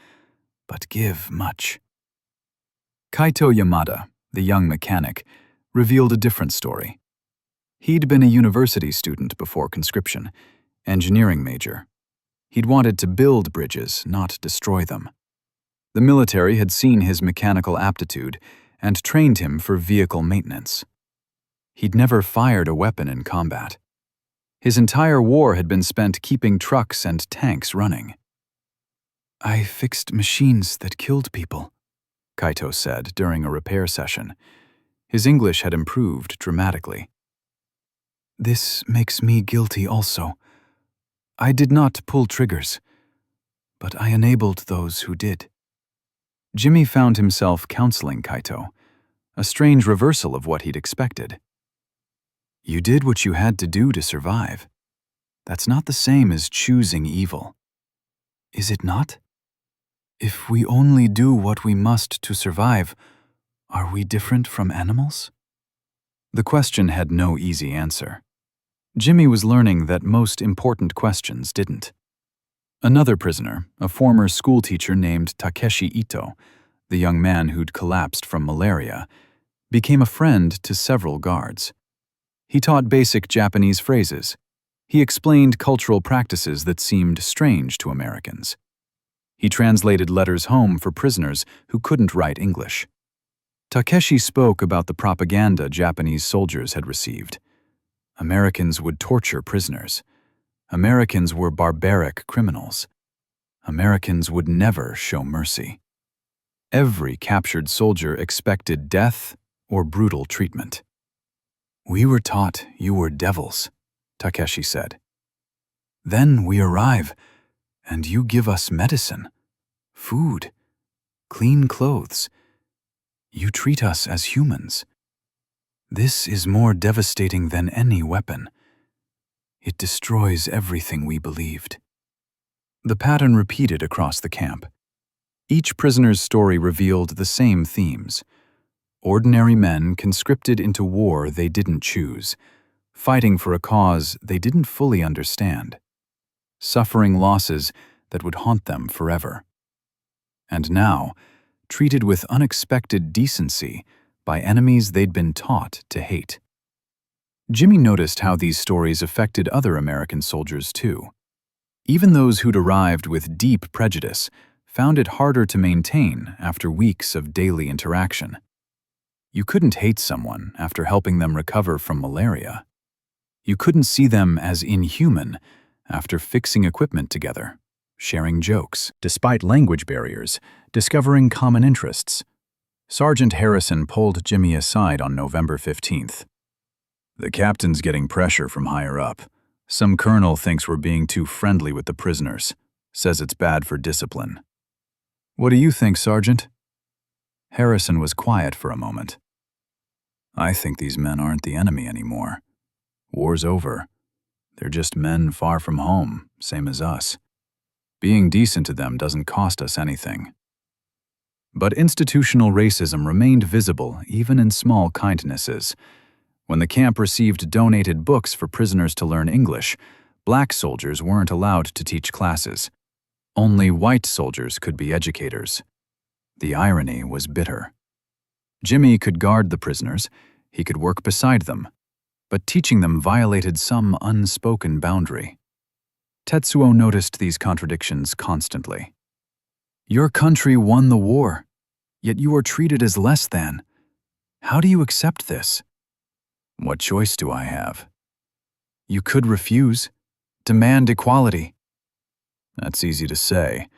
but give much. Kaito Yamada, the young mechanic, revealed a different story. He'd been a university student before conscription, engineering major. He'd wanted to build bridges, not destroy them. The military had seen his mechanical aptitude and trained him for vehicle maintenance. He'd never fired a weapon in combat. His entire war had been spent keeping trucks and tanks running. "I fixed machines that killed people," Kaito said during a repair session. His English had improved dramatically. "This makes me guilty also. I did not pull triggers, but I enabled those who did." Jimmy found himself counseling Kaito, a strange reversal of what he'd expected. You did what you had to do to survive. That's not the same as choosing evil. Is it not? If we only do what we must to survive, are we different from animals? The question had no easy answer. Jimmy was learning that most important questions didn't. Another prisoner, a former schoolteacher named Takeshi Ito, the young man who'd collapsed from malaria, became a friend to several guards. He taught basic Japanese phrases. He explained cultural practices that seemed strange to Americans. He translated letters home for prisoners who couldn't write English. Takeshi spoke about the propaganda Japanese soldiers had received. Americans would torture prisoners. Americans were barbaric criminals. Americans would never show mercy. Every captured soldier expected death or brutal treatment. "We were taught you were devils," Takeshi said. "Then we arrive, and you give us medicine, food, clean clothes. You treat us as humans. This is more devastating than any weapon. It destroys everything we believed." The pattern repeated across the camp. Each prisoner's story revealed the same themes. Ordinary men conscripted into war they didn't choose, fighting for a cause they didn't fully understand, suffering losses that would haunt them forever. And now, treated with unexpected decency by enemies they'd been taught to hate. Jimmy noticed how these stories affected other American soldiers too. Even those who'd arrived with deep prejudice found it harder to maintain after weeks of daily interaction. You couldn't hate someone after helping them recover from malaria. You couldn't see them as inhuman after fixing equipment together, sharing jokes, despite language barriers, discovering common interests. Sergeant Harrison pulled Jimmy aside on November 15th. "The captain's getting pressure from higher up. Some colonel thinks we're being too friendly with the prisoners, says it's bad for discipline." "What do you think, Sergeant?" Harrison was quiet for a moment. "I think these men aren't the enemy anymore. War's over. They're just men far from home, same as us. Being decent to them doesn't cost us anything." But institutional racism remained visible even in small kindnesses. When the camp received donated books for prisoners to learn English, black soldiers weren't allowed to teach classes. Only white soldiers could be educators. The irony was bitter. Jimmy could guard the prisoners, he could work beside them, but teaching them violated some unspoken boundary. Tetsuo noticed these contradictions constantly. "Your country won the war, yet you are treated as less than. How do you accept this?" "What choice do I have?" "You could refuse, demand equality." "That's easy to say.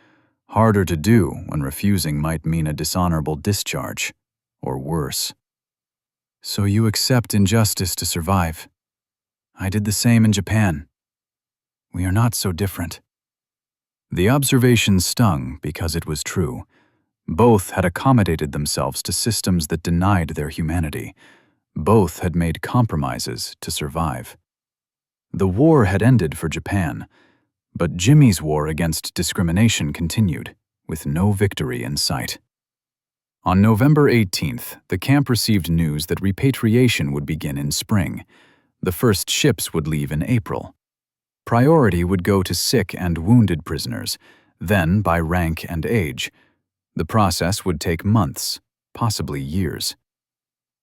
Harder to do when refusing might mean a dishonorable discharge, or worse." "So you accept injustice to survive. I did the same in Japan. We are not so different." The observation stung because it was true. Both had accommodated themselves to systems that denied their humanity. Both had made compromises to survive. The war had ended for Japan, but Jimmy's war against discrimination continued, with no victory in sight. On November 18th, the camp received news that repatriation would begin in spring. The first ships would leave in April. Priority would go to sick and wounded prisoners, then by rank and age. The process would take months, possibly years.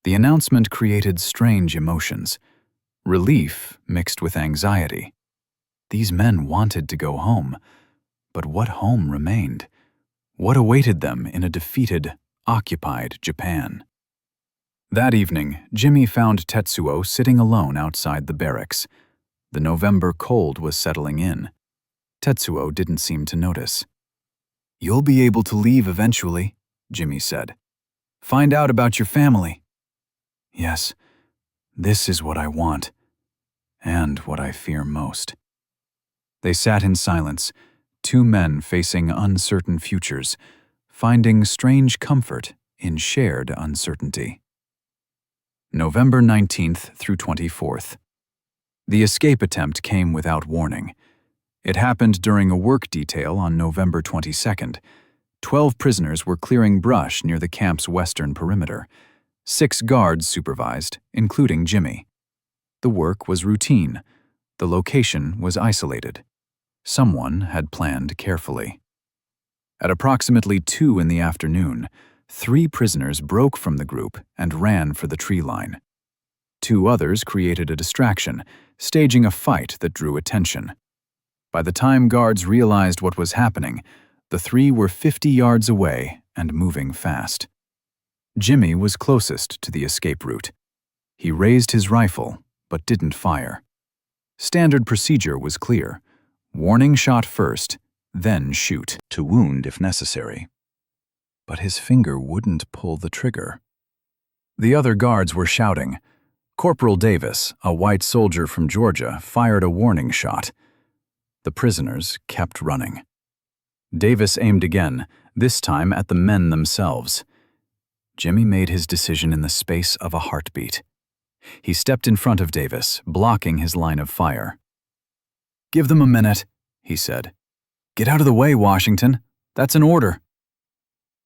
The announcement created strange emotions. Relief mixed with anxiety. These men wanted to go home, but what home remained? What awaited them in a defeated, occupied Japan? That evening, Jimmy found Tetsuo sitting alone outside the barracks. The November cold was settling in. Tetsuo didn't seem to notice. "You'll be able to leave eventually," Jimmy said. "Find out about your family." "Yes, this is what I want, and what I fear most." They sat in silence, two men facing uncertain futures, finding strange comfort in shared uncertainty. November 19th through 24th. The escape attempt came without warning. It happened during a work detail on November 22nd. 12 prisoners were clearing brush near the camp's western perimeter. 6 guards supervised, including Jimmy. The work was routine. The location was isolated. Someone had planned carefully. At approximately 2 in the afternoon, 3 prisoners broke from the group and ran for the tree line. 2 others created a distraction, staging a fight that drew attention. By the time guards realized what was happening, the 3 were 50 yards away and moving fast. Jimmy was closest to the escape route. He raised his rifle, but didn't fire. Standard procedure was clear. Warning shot first, then shoot, to wound if necessary. But his finger wouldn't pull the trigger. The other guards were shouting. Corporal Davis, a white soldier from Georgia, fired a warning shot. The prisoners kept running. Davis aimed again, this time at the men themselves. Jimmy made his decision in the space of a heartbeat. He stepped in front of Davis, blocking his line of fire. "Give them a minute," he said. "Get out of the way, Washington. That's an order."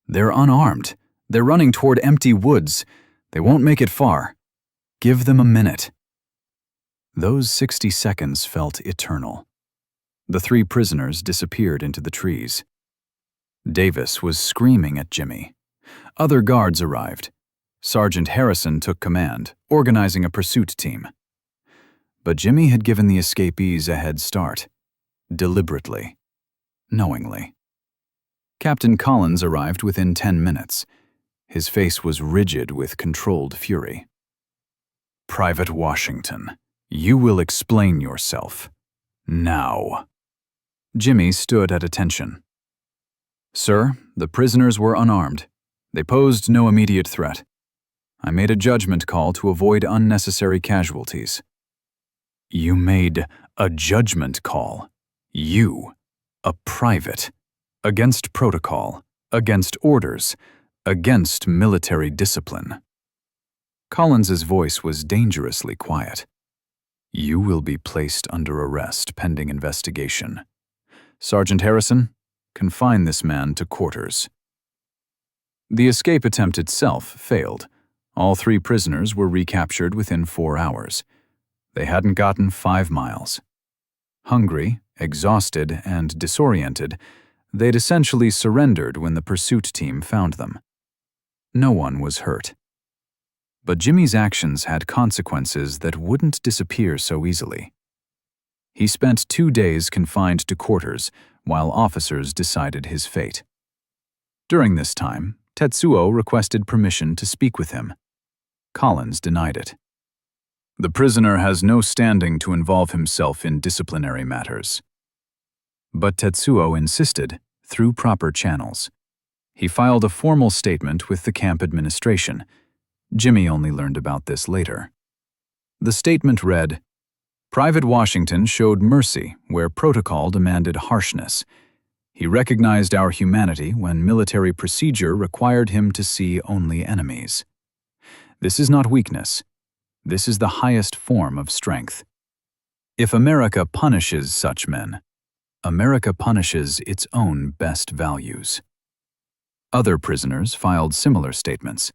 "They're unarmed. They're running toward empty woods. They won't make it far. Give them a minute." Those 60 seconds felt eternal. The 3 prisoners disappeared into the trees. Davis was screaming at Jimmy. Other guards arrived. Sergeant Harrison took command, organizing a pursuit team. But Jimmy had given the escapees a head start. Deliberately. Knowingly. Captain Collins arrived within 10 minutes. His face was rigid with controlled fury. "Private Washington, you will explain yourself. Now." Jimmy stood at attention. "Sir, the prisoners were unarmed. They posed no immediate threat. I made a judgment call to avoid unnecessary casualties." "You made a judgment call? You, a private, against protocol, against orders, against military discipline." Collins's voice was dangerously quiet. "You will be placed under arrest pending investigation. Sergeant Harrison, confine this man to quarters." The escape attempt itself failed. All 3 prisoners were recaptured within 4 hours. They hadn't gotten 5 miles. Hungry, exhausted, and disoriented, they'd essentially surrendered when the pursuit team found them. No one was hurt. But Jimmy's actions had consequences that wouldn't disappear so easily. He spent 2 days confined to quarters while officers decided his fate. During this time, Tetsuo requested permission to speak with him. Collins denied it. "The prisoner has no standing to involve himself in disciplinary matters." But Tetsuo insisted, through proper channels. He filed a formal statement with the camp administration. Jimmy only learned about this later. The statement read, "Private Washington showed mercy where protocol demanded harshness. He recognized our humanity when military procedure required him to see only enemies. This is not weakness. This is the highest form of strength. If America punishes such men, America punishes its own best values." Other prisoners filed similar statements.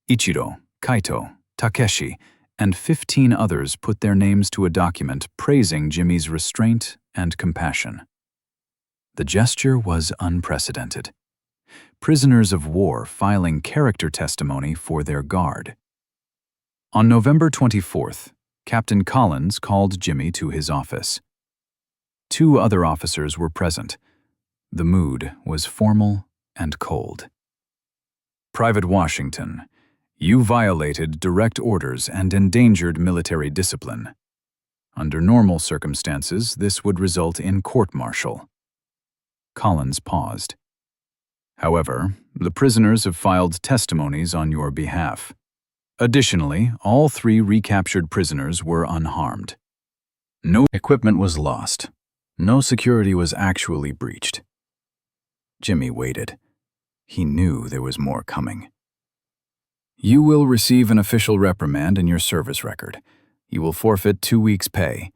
Ichiro, Kaito, Takeshi, and 15 others put their names to a document praising Jimmy's restraint and compassion. The gesture was unprecedented. Prisoners of war filing character testimony for their guard. On November 24th, Captain Collins called Jimmy to his office. 2 other officers were present. The mood was formal and cold. Private Washington, you violated direct orders and endangered military discipline. Under normal circumstances, this would result in court-martial. Collins paused. However, the prisoners have filed testimonies on your behalf. Additionally, all 3 recaptured prisoners were unharmed. No equipment was lost. No security was actually breached. Jimmy waited. He knew there was more coming. You will receive an official reprimand in your service record. You will forfeit 2 weeks' pay.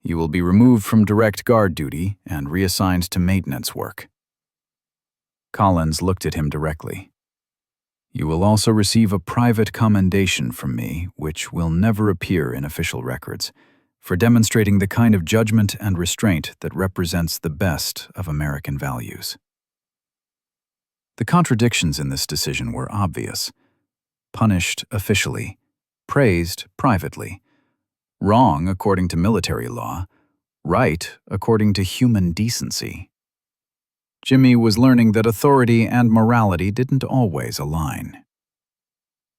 You will be removed from direct guard duty and reassigned to maintenance work. Collins looked at him directly. You will also receive a private commendation from me, which will never appear in official records, for demonstrating the kind of judgment and restraint that represents the best of American values. The contradictions in this decision were obvious. Punished officially, praised privately, wrong according to military law, right according to human decency. Jimmy was learning that authority and morality didn't always align.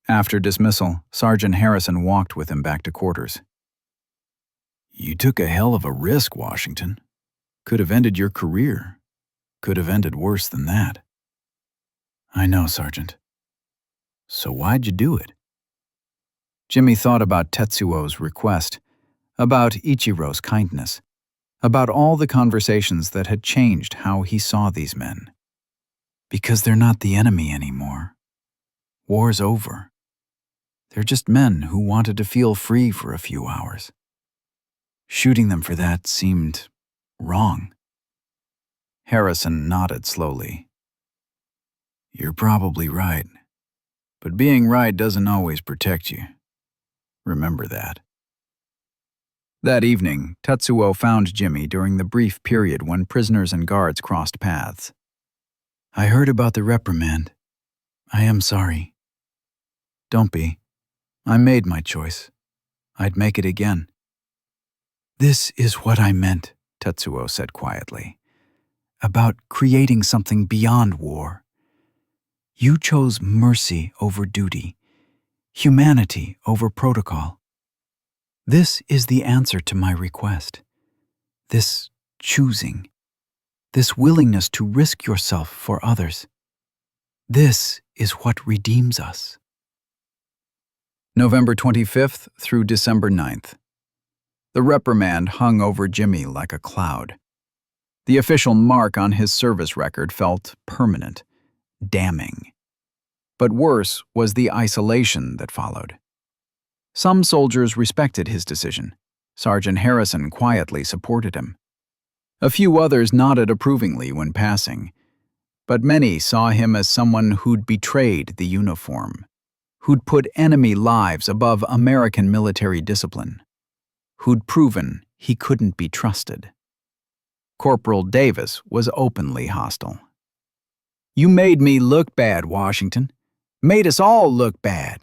After dismissal, Sergeant Harrison walked with him back to quarters. You took a hell of a risk, Washington. Could have ended your career. Could have ended worse than that. I know, Sergeant. So why'd you do it? Jimmy thought about Tetsuo's request, about Ichiro's kindness, about all the conversations that had changed how he saw these men. Because they're not the enemy anymore. War's over. They're just men who wanted to feel free for a few hours. Shooting them for that seemed wrong. Harrison nodded slowly. You're probably right. But being right doesn't always protect you. Remember that. That evening, Tetsuo found Jimmy during the brief period when prisoners and guards crossed paths. I heard about the reprimand. I am sorry. Don't be. I made my choice. I'd make it again. This is what I meant, Tetsuo said quietly. About creating something beyond war. You chose mercy over duty, humanity over protocol. This is the answer to my request. This choosing. This willingness to risk yourself for others. This is what redeems us. November 25th through December 9th. The reprimand hung over Jimmy like a cloud. The official mark on his service record felt permanent, damning. But worse was the isolation that followed. Some soldiers respected his decision. Sergeant Harrison quietly supported him. A few others nodded approvingly when passing, but many saw him as someone who'd betrayed the uniform, who'd put enemy lives above American military discipline, who'd proven he couldn't be trusted. Corporal Davis was openly hostile. You made me look bad, Washington. Made us all look bad.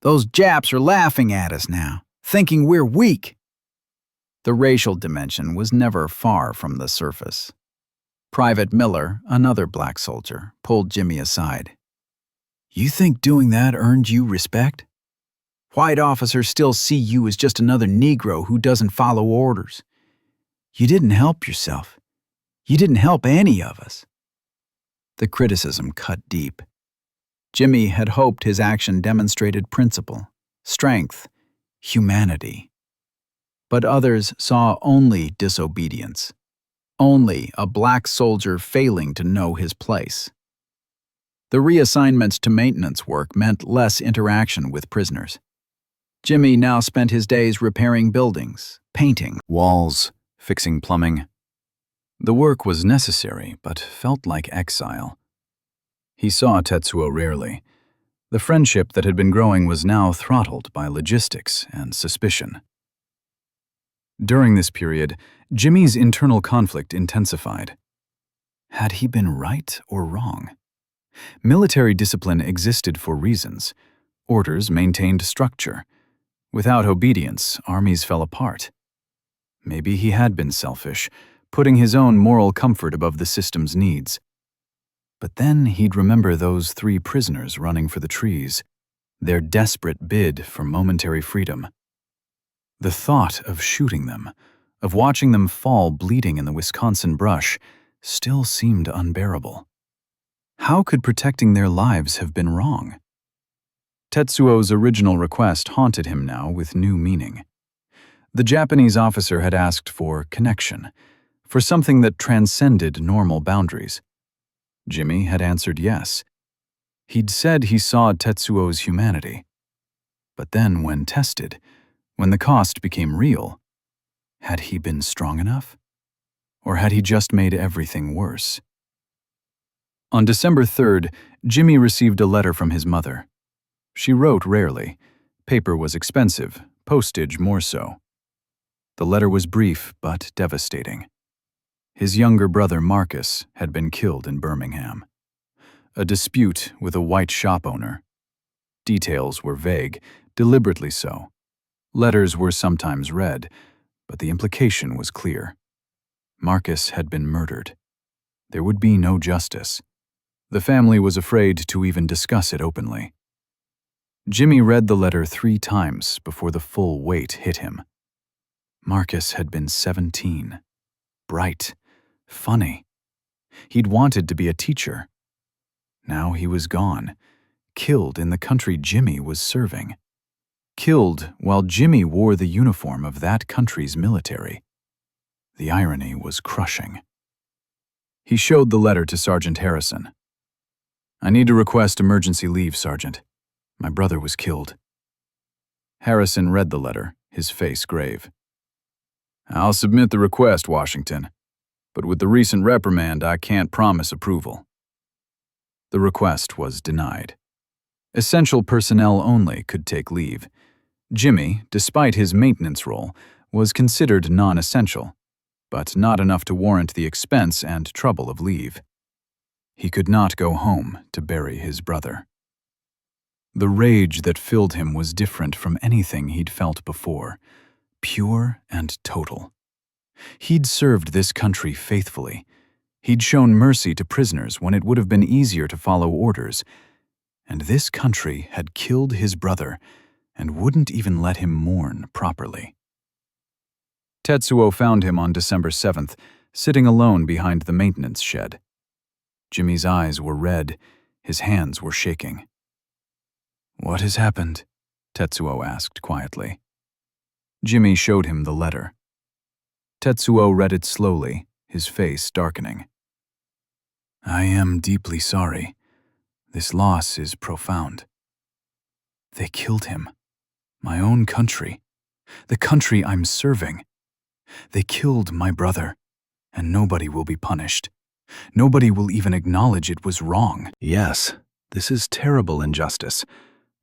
Those Japs are laughing at us now, thinking we're weak. The racial dimension was never far from the surface. Private Miller, another black soldier, pulled Jimmy aside. You think doing that earned you respect? White officers still see you as just another Negro who doesn't follow orders. You didn't help yourself. You didn't help any of us. The criticism cut deep. Jimmy had hoped his action demonstrated principle, strength, humanity. But others saw only disobedience, only a black soldier failing to know his place. The reassignment to maintenance work meant less interaction with prisoners. Jimmy now spent his days repairing buildings, painting walls, fixing plumbing. The work was necessary, but felt like exile. He saw Tetsuo rarely. The friendship that had been growing was now throttled by logistics and suspicion. During this period, Jimmy's internal conflict intensified. Had he been right or wrong? Military discipline existed for reasons. Orders maintained structure. Without obedience, armies fell apart. Maybe he had been selfish, putting his own moral comfort above the system's needs. But then he'd remember those 3 prisoners running for the trees, their desperate bid for momentary freedom. The thought of shooting them, of watching them fall bleeding in the Wisconsin brush, still seemed unbearable. How could protecting their lives have been wrong? Tetsuo's original request haunted him now with new meaning. The Japanese officer had asked for connection, for something that transcended normal boundaries. Jimmy had answered yes. He'd said he saw Tetsuo's humanity. But then, when tested, when the cost became real, had he been strong enough? Or had he just made everything worse? On December 3rd, Jimmy received a letter from his mother. She wrote rarely. Paper was expensive, postage more so. The letter was brief but devastating. His younger brother Marcus had been killed in Birmingham. A dispute with a white shop owner. Details were vague, deliberately so. Letters were sometimes read, but the implication was clear. Marcus had been murdered. There would be no justice. The family was afraid to even discuss it openly. Jimmy read the letter 3 times before the full weight hit him. Marcus had been 17. Bright. Funny. He'd wanted to be a teacher. Now he was gone, killed in the country Jimmy was serving. Killed while Jimmy wore the uniform of that country's military. The irony was crushing. He showed the letter to Sergeant Harrison. "I need to request emergency leave, Sergeant. My brother was killed." Harrison read the letter, his face grave. "I'll submit the request, Washington, but with the recent reprimand, I can't promise approval." The request was denied. Essential personnel only could take leave. Jimmy, despite his maintenance role, was considered non-essential, but not enough to warrant the expense and trouble of leave. He could not go home to bury his brother. The rage that filled him was different from anything he'd felt before, pure and total. He'd served this country faithfully. He'd shown mercy to prisoners when it would have been easier to follow orders, and this country had killed his brother and wouldn't even let him mourn properly. Tetsuo found him on December 7th, sitting alone behind the maintenance shed. Jimmy's eyes were red, his hands were shaking. "What has happened?" Tetsuo asked quietly. Jimmy showed him the letter. Tetsuo read it slowly, his face darkening. "I am deeply sorry. This loss is profound. They killed him. My own country. The country I'm serving. They killed my brother, and nobody will be punished. Nobody will even acknowledge it was wrong." "Yes, this is terrible injustice.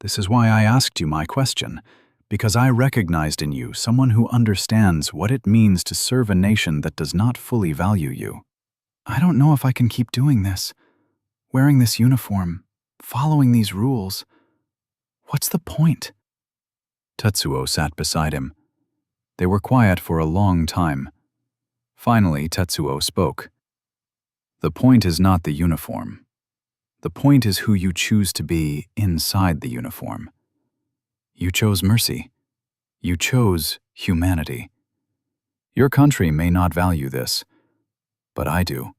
This is why I asked you my question, because I recognized in you someone who understands what it means to serve a nation that does not fully value you. I don't know if I can keep doing this, wearing this uniform, following these rules. What's the point?" Tetsuo sat beside him. They were quiet for a long time. Finally, Tetsuo spoke. "The point is not the uniform. The point is who you choose to be inside the uniform. You chose mercy. You chose humanity. Your country may not value this, but I do.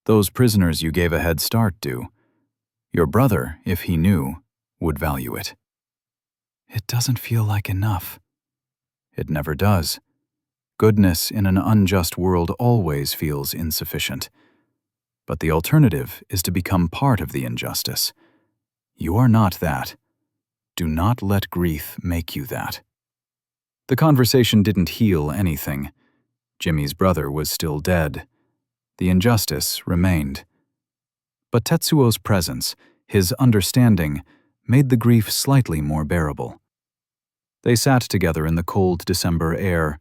Those prisoners you gave a head start do. Your brother, if he knew, would value it." "It doesn't feel like enough." "It never does. Goodness in an unjust world always feels insufficient. But the alternative is to become part of the injustice. You are not that. Do not let grief make you that." The conversation didn't heal anything. Jimmy's brother was still dead. The injustice remained. But Tetsuo's presence, his understanding, made the grief slightly more bearable. They sat together in the cold December air,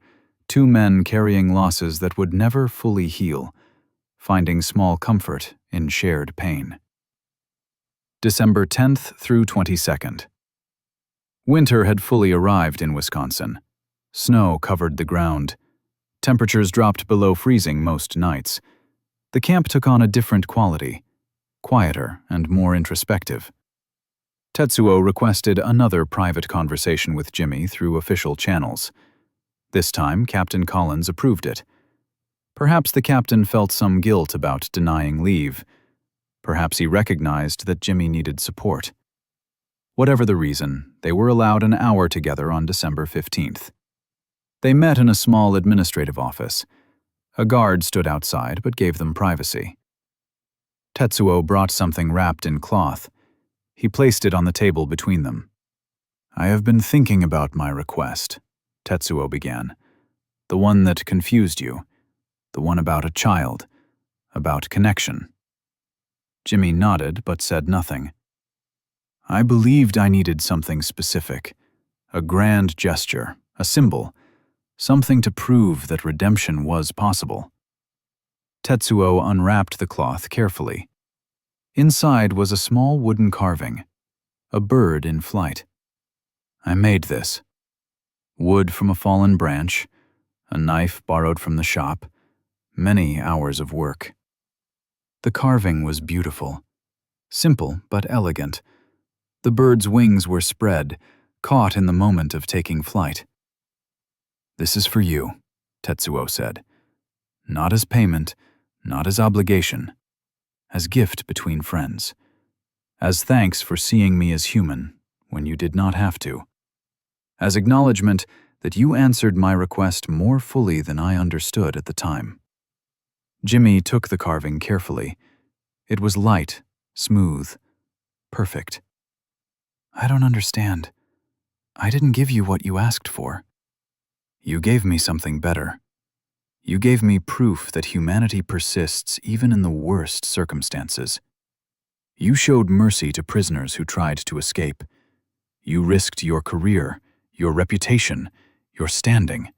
two men carrying losses that would never fully heal, finding small comfort in shared pain. December 10th through 22nd. Winter had fully arrived in Wisconsin. Snow covered the ground. Temperatures dropped below freezing most nights. The camp took on a different quality, quieter and more introspective. Tetsuo requested another private conversation with Jimmy through official channels. This time, Captain Collins approved it. Perhaps the captain felt some guilt about denying leave. Perhaps he recognized that Jimmy needed support. Whatever the reason, they were allowed an hour together on December 15th. They met in a small administrative office. A guard stood outside but gave them privacy. Tetsuo brought something wrapped in cloth. He placed it on the table between them. "I have been thinking about my request," Tetsuo began. "The one that confused you. The one about a child. About connection." Jimmy nodded but said nothing. "I believed I needed something specific. A grand gesture, a symbol. Something to prove that redemption was possible." Tetsuo unwrapped the cloth carefully. Inside was a small wooden carving, a bird in flight. "I made this. Wood from a fallen branch, a knife borrowed from the shop, many hours of work." The carving was beautiful, simple but elegant. The bird's wings were spread, caught in the moment of taking flight. "This is for you," Tetsuo said. "Not as payment, not as obligation. As gift between friends. As thanks for seeing me as human when you did not have to. As acknowledgement that you answered my request more fully than I understood at the time." Jimmy took the carving carefully. It was light, smooth, perfect. "I don't understand. I didn't give you what you asked for." "You gave me something better. You gave me proof that humanity persists even in the worst circumstances. You showed mercy to prisoners who tried to escape. You risked your career, your reputation, your standing.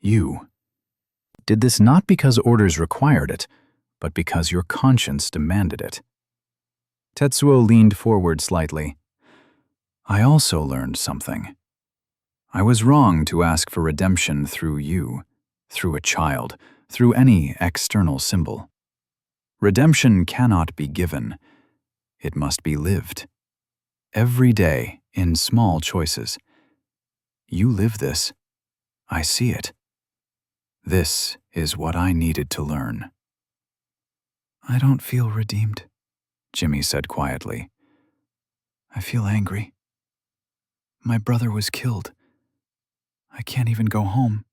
You did this not because orders required it, but because your conscience demanded it." Tetsuo leaned forward slightly. "I also learned something. I was wrong to ask for redemption through you, through a child, through any external symbol. Redemption cannot be given. It must be lived. Every day, in small choices. You live this. I see it. This is what I needed to learn." "I don't feel redeemed," Jimmy said quietly. "I feel angry. My brother was killed. I can't even go home.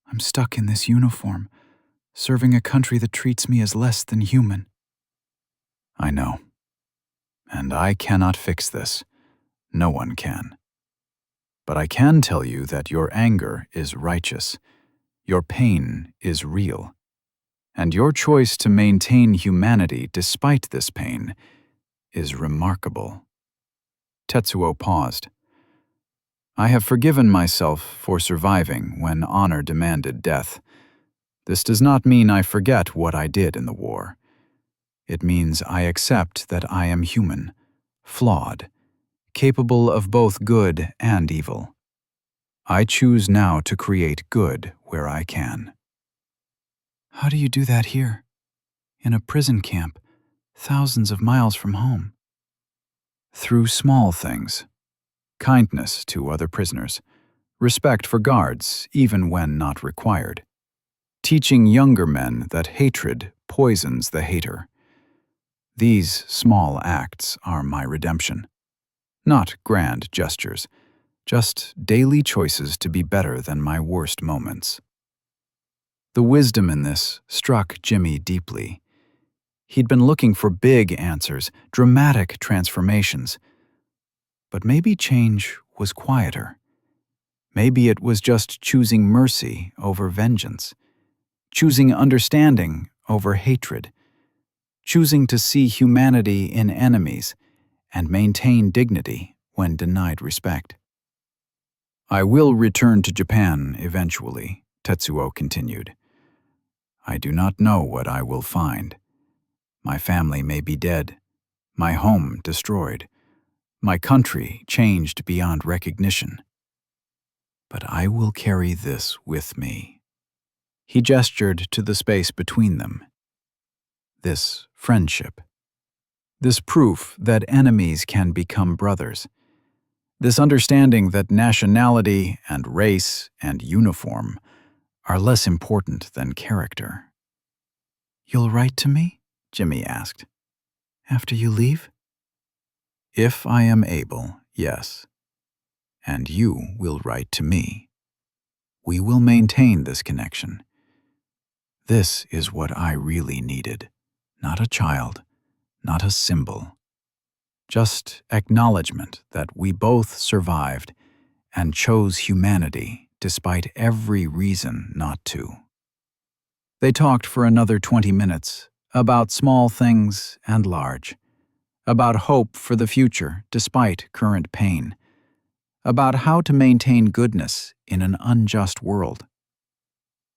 I'm stuck in this uniform, serving a country that treats me as less than human." "I know. And I cannot fix this. No one can. But I can tell you that your anger is righteous. Your pain is real. And your choice to maintain humanity despite this pain is remarkable." Tetsuo paused. "I have forgiven myself for surviving when honor demanded death. This does not mean I forget what I did in the war. It means I accept that I am human, flawed, capable of both good and evil. I choose now to create good where I can." "How do you do that here? In a prison camp, thousands of miles from home?" "Through small things. Kindness to other prisoners. Respect for guards, even when not required. Teaching younger men that hatred poisons the hater. These small acts are my redemption. Not grand gestures, just daily choices to be better than my worst moments." The wisdom in this struck Jimmy deeply. He'd been looking for big answers, dramatic transformations. But maybe change was quieter. Maybe it was just choosing mercy over vengeance, choosing understanding over hatred, choosing to see humanity in enemies and maintain dignity when denied respect. "I will return to Japan eventually," Tetsuo continued. "I do not know what I will find. My family may be dead, my home destroyed, my country changed beyond recognition. But I will carry this with me." He gestured to the space between them. This friendship. This proof that enemies can become brothers. This understanding that nationality and race and uniform are less important than character. "You'll write to me?" Jimmy asked. "After you leave?" "If I am able, yes. And you will write to me. We will maintain this connection. This is what I really needed. Not a child, not a symbol. Just acknowledgement that we both survived and chose humanity despite every reason not to." They talked for another 20 minutes about small things and large, about hope for the future despite current pain, about how to maintain goodness in an unjust world.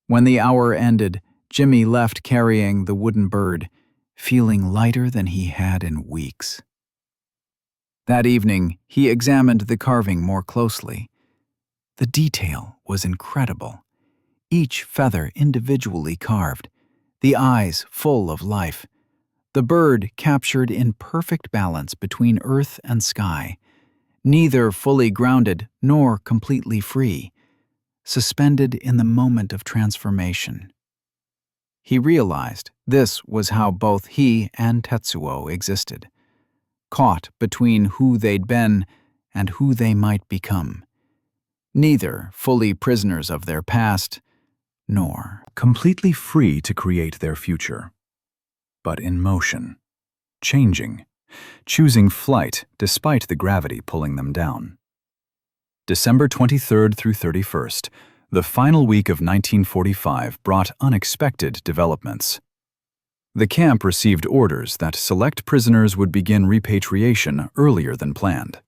When the hour ended, Jimmy left carrying the wooden bird, feeling lighter than he had in weeks. That evening, he examined the carving more closely. The detail was incredible. Each feather individually carved, the eyes full of life, the bird captured in perfect balance between earth and sky, neither fully grounded nor completely free, suspended in the moment of transformation. He realized this was how both he and Tetsuo existed, caught between who they'd been and who they might become, neither fully prisoners of their past, nor completely free to create their future, but in motion, changing, choosing flight despite the gravity pulling them down. December 23rd through 31st, the final week of 1945 brought unexpected developments. The camp received orders that select prisoners would begin repatriation earlier than planned.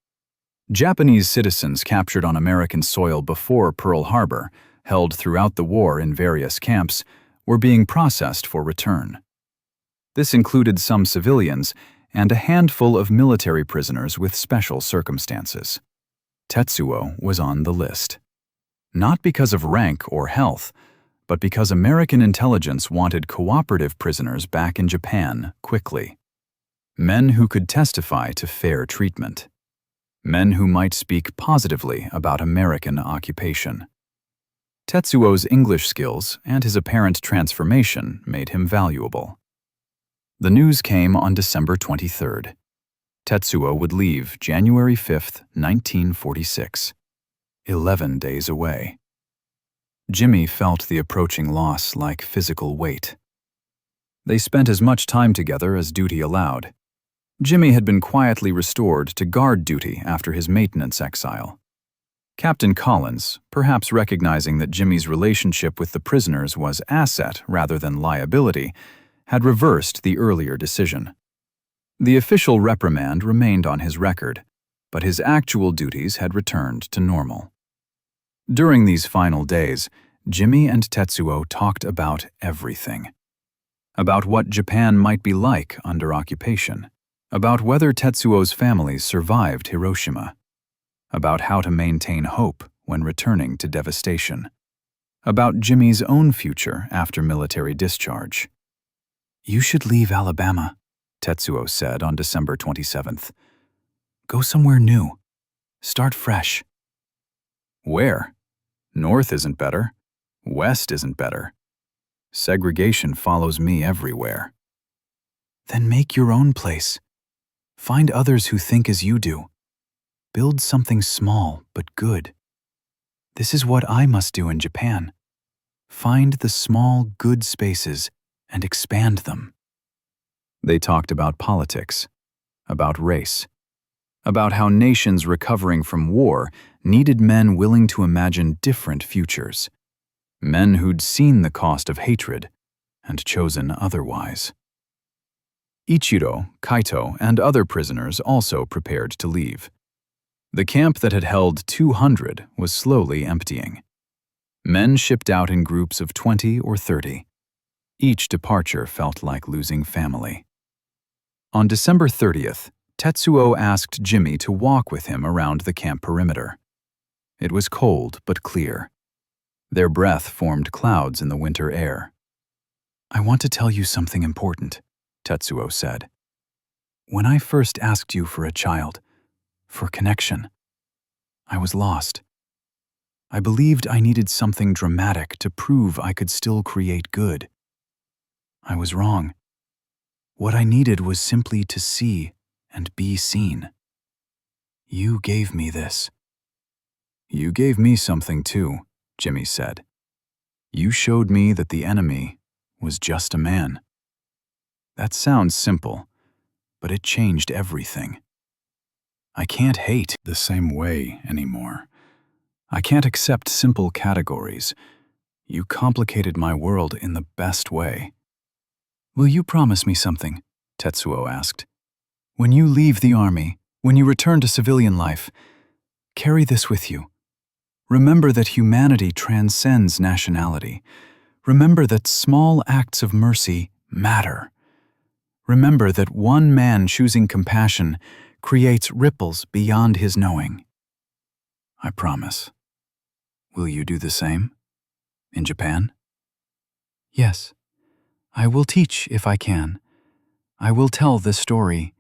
Japanese citizens captured on American soil before Pearl Harbor, held throughout the war in various camps, were being processed for return. This included some civilians and a handful of military prisoners with special circumstances. Tetsuo was on the list. Not because of rank or health, but because American intelligence wanted cooperative prisoners back in Japan quickly. Men who could testify to fair treatment. Men who might speak positively about American occupation. Tetsuo's English skills and his apparent transformation made him valuable. The news came on December 23rd. Tetsuo would leave January 5th, 1946. 11 days away. Jimmy felt the approaching loss like physical weight. They spent as much time together as duty allowed. Jimmy had been quietly restored to guard duty after his maintenance exile. Captain Collins, perhaps recognizing that Jimmy's relationship with the prisoners was asset rather than liability, had reversed the earlier decision. The official reprimand remained on his record, but his actual duties had returned to normal. During these final days, Jimmy and Tetsuo talked about everything. About what Japan might be like under occupation. About whether Tetsuo's family survived Hiroshima. About how to maintain hope when returning to devastation. About Jimmy's own future after military discharge. "You should leave Alabama," Tetsuo said on December 27th. "Go somewhere new. Start fresh." "Where? North isn't better. West isn't better. Segregation follows me everywhere." "Then make your own place. Find others who think as you do. Build something small but good. This is what I must do in Japan. Find the small, good spaces and expand them." They talked about politics, about race, about how nations recovering from war needed men willing to imagine different futures, men who'd seen the cost of hatred and chosen otherwise. Ichiro, Kaito, and other prisoners also prepared to leave. The camp that had held 200 was slowly emptying. Men shipped out in groups of 20 or 30. Each departure felt like losing family. On December 30th, Tetsuo asked Jimmy to walk with him around the camp perimeter. It was cold but clear. Their breath formed clouds in the winter air. "I want to tell you something important," Tetsuo said. "When I first asked you for a child, for connection, I was lost. I believed I needed something dramatic to prove I could still create good. I was wrong. What I needed was simply to see and be seen. You gave me this." "You gave me something too," Jimmy said. "You showed me that the enemy was just a man." That sounds simple, but it changed everything. I can't hate the same way anymore. I can't accept simple categories. You complicated my world in the best way. "Will you promise me something?" Tetsuo asked. "When you leave the army, when you return to civilian life, carry this with you. Remember that humanity transcends nationality. Remember that small acts of mercy matter. Remember that one man choosing compassion creates ripples beyond his knowing." "I promise." "Will you do the same? In Japan?" "Yes. I will teach if I can. I will tell this story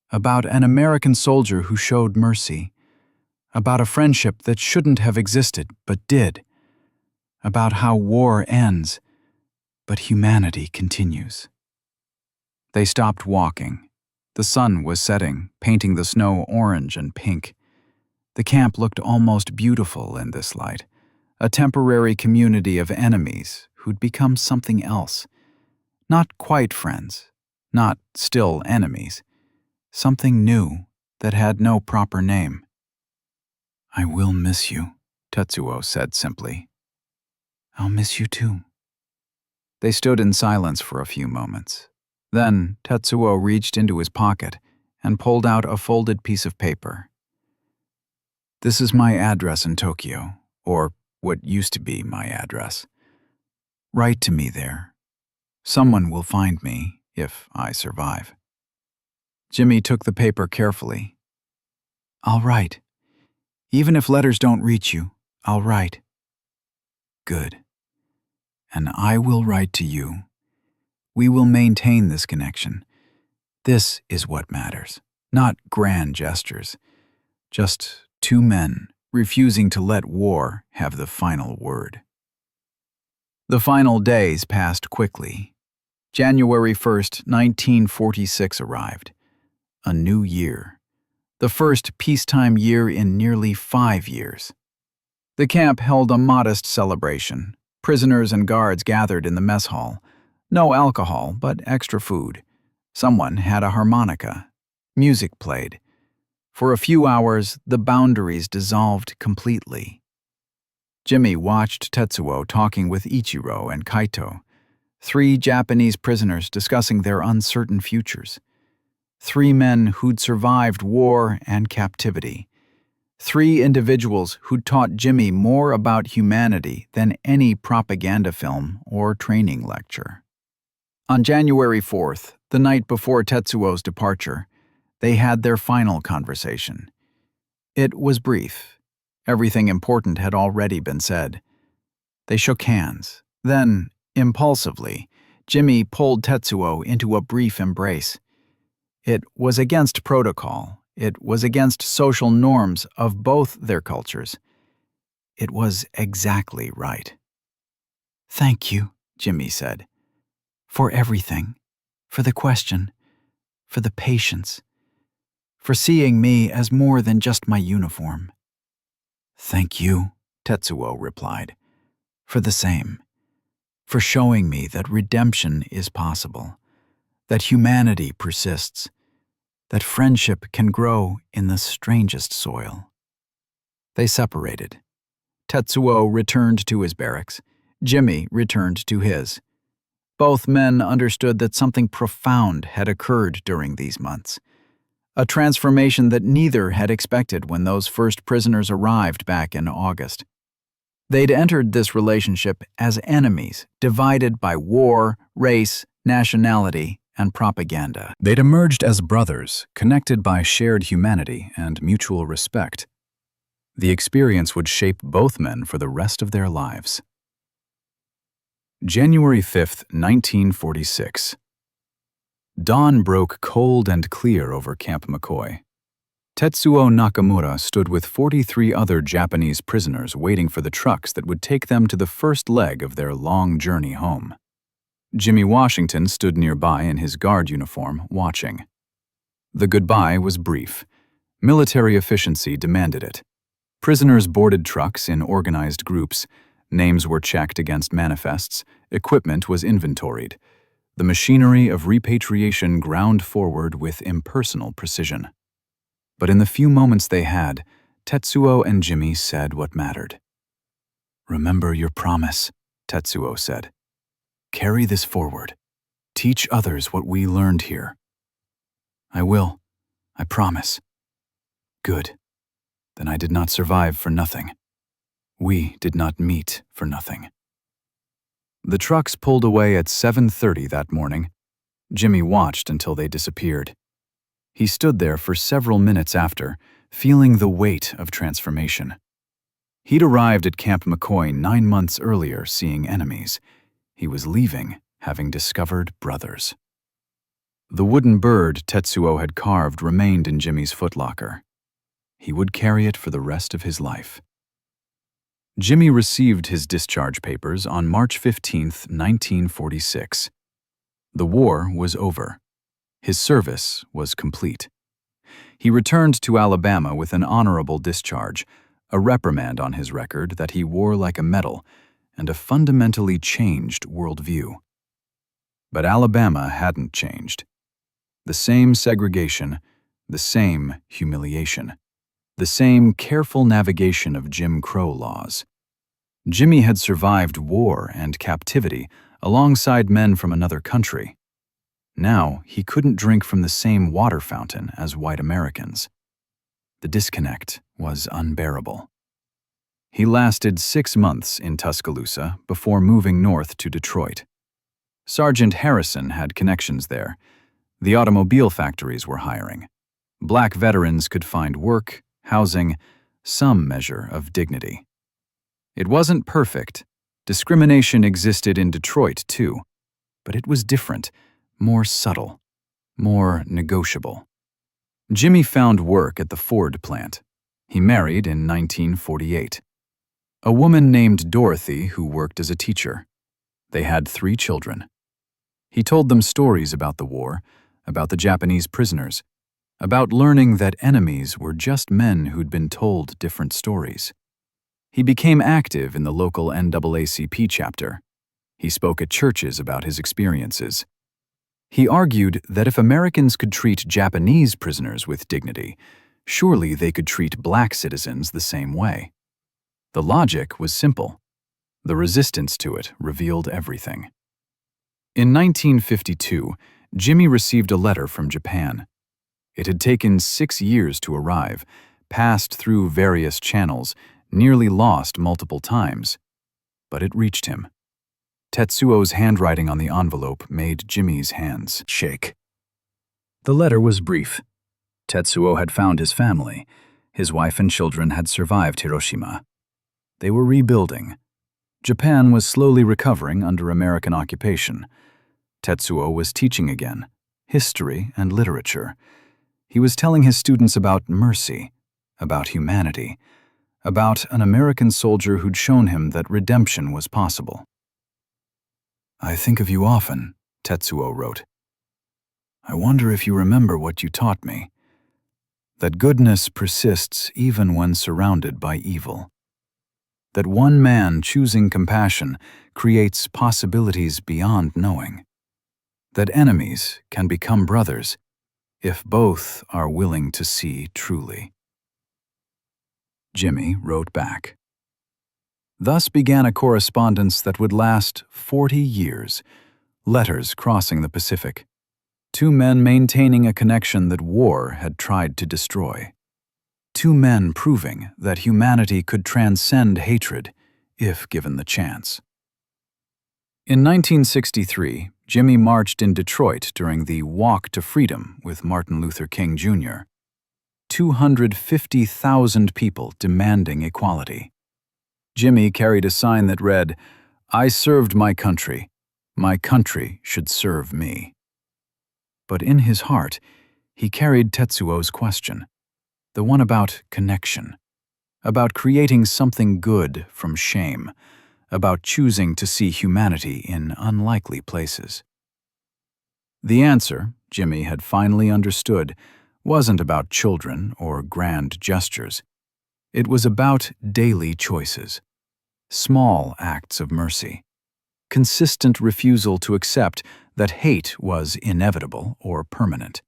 about an American soldier who showed mercy, about a friendship that shouldn't have existed but did, about how war ends, but humanity continues." They stopped walking. The sun was setting, painting the snow orange and pink. The camp looked almost beautiful in this light, a temporary community of enemies who'd become something else. Not quite friends, not still enemies. Something new that had no proper name. "I will miss you," Tetsuo said simply. "I'll miss you too." They stood in silence for a few moments. Then Tetsuo reached into his pocket and pulled out a folded piece of paper. "This is my address in Tokyo, or what used to be my address. Write to me there. Someone will find me if I survive." Jimmy took the paper carefully. "I'll write. Even if letters don't reach you, I'll write." "Good. And I will write to you. We will maintain this connection. This is what matters, not grand gestures. Just two men refusing to let war have the final word." The final days passed quickly. January 1st, 1946 arrived. A new year. The first peacetime year in nearly 5 years. The camp held a modest celebration. Prisoners and guards gathered in the mess hall. No alcohol, but extra food. Someone had a harmonica. Music played. For a few hours, the boundaries dissolved completely. Jimmy watched Tetsuo talking with Ichiro and Kaito, 3 Japanese prisoners discussing their uncertain futures. 3 men who'd survived war and captivity. 3 individuals who'd taught Jimmy more about humanity than any propaganda film or training lecture. On January 4th, the night before Tetsuo's departure, they had their final conversation. It was brief. Everything important had already been said. They shook hands. Then, impulsively, Jimmy pulled Tetsuo into a brief embrace. It was against protocol. It was against social norms of both their cultures. It was exactly right. "Thank you," Jimmy said, "for everything, for the question, for the patience, for seeing me as more than just my uniform." "Thank you," Tetsuo replied, "for the same, for showing me that redemption is possible, that humanity persists, that friendship can grow in the strangest soil." They separated. Tetsuo returned to his barracks. Jimmy returned to his. Both men understood that something profound had occurred during these months, a transformation that neither had expected when those first prisoners arrived back in August. They'd entered this relationship as enemies, divided by war, race, nationality, and propaganda. They'd emerged as brothers, connected by shared humanity and mutual respect. The experience would shape both men for the rest of their lives. January 5, 1946. Dawn broke cold and clear over Camp McCoy. Tetsuo Nakamura stood with 43 other Japanese prisoners waiting for the trucks that would take them to the first leg of their long journey home. Jimmy Washington stood nearby in his guard uniform, watching. The goodbye was brief. Military efficiency demanded it. Prisoners boarded trucks in organized groups. Names were checked against manifests. Equipment was inventoried. The machinery of repatriation ground forward with impersonal precision. But in the few moments they had, Tetsuo and Jimmy said what mattered. "Remember your promise," Tetsuo said. "Carry this forward. Teach others what we learned here." "I will. I promise." "Good. Then I did not survive for nothing. We did not meet for nothing." The trucks pulled away at 7:30 that morning. Jimmy watched until they disappeared. He stood there for several minutes after, feeling the weight of transformation. He'd arrived at Camp McCoy 9 months earlier, seeing enemies. He was leaving, having discovered brothers. The wooden bird Tetsuo had carved remained in Jimmy's footlocker. He would carry it for the rest of his life. Jimmy received his discharge papers on March 15, 1946. The war was over. His service was complete. He returned to Alabama with an honorable discharge, a reprimand on his record that he wore like a medal, and a fundamentally changed worldview. But Alabama hadn't changed. The same segregation, the same humiliation, the same careful navigation of Jim Crow laws. Jimmy had survived war and captivity alongside men from another country. Now he couldn't drink from the same water fountain as white Americans. The disconnect was unbearable. He lasted 6 months in Tuscaloosa before moving north to Detroit. Sergeant Harrison had connections there. The automobile factories were hiring. Black veterans could find work, housing, some measure of dignity. It wasn't perfect. Discrimination existed in Detroit, too. But it was different, more subtle, more negotiable. Jimmy found work at the Ford plant. He married in 1948. A woman named Dorothy who worked as a teacher. They had 3 children. He told them stories about the war, about the Japanese prisoners, about learning that enemies were just men who'd been told different stories. He became active in the local NAACP chapter. He spoke at churches about his experiences. He argued that if Americans could treat Japanese prisoners with dignity, surely they could treat black citizens the same way. The logic was simple. The resistance to it revealed everything. In 1952, Jimmy received a letter from Japan. It had taken 6 years to arrive, passed through various channels, nearly lost multiple times. But it reached him. Tetsuo's handwriting on the envelope made Jimmy's hands shake. The letter was brief. Tetsuo had found his family. His wife and children had survived Hiroshima. They were rebuilding. Japan was slowly recovering under American occupation. Tetsuo was teaching again, history and literature. He was telling his students about mercy, about humanity, about an American soldier who'd shown him that redemption was possible. "I think of you often," Tetsuo wrote. "I wonder if you remember what you taught me, that goodness persists even when surrounded by evil, that one man choosing compassion creates possibilities beyond knowing, that enemies can become brothers if both are willing to see truly." Jimmy wrote back. Thus began a correspondence that would last 40 years, Letters crossing the Pacific. Two men maintaining a connection that war had tried to destroy. Two men proving that humanity could transcend hatred if given the chance. In 1963, Jimmy marched in Detroit during the Walk to Freedom with Martin Luther King Jr. 250,000 people demanding equality. Jimmy carried a sign that read, "I served my country should serve me." But in his heart, he carried Tetsuo's question, the one about connection, about creating something good from shame, about choosing to see humanity in unlikely places. The answer, Jimmy had finally understood, wasn't about children or grand gestures. It was about daily choices, small acts of mercy, consistent refusal to accept that hate was inevitable or permanent.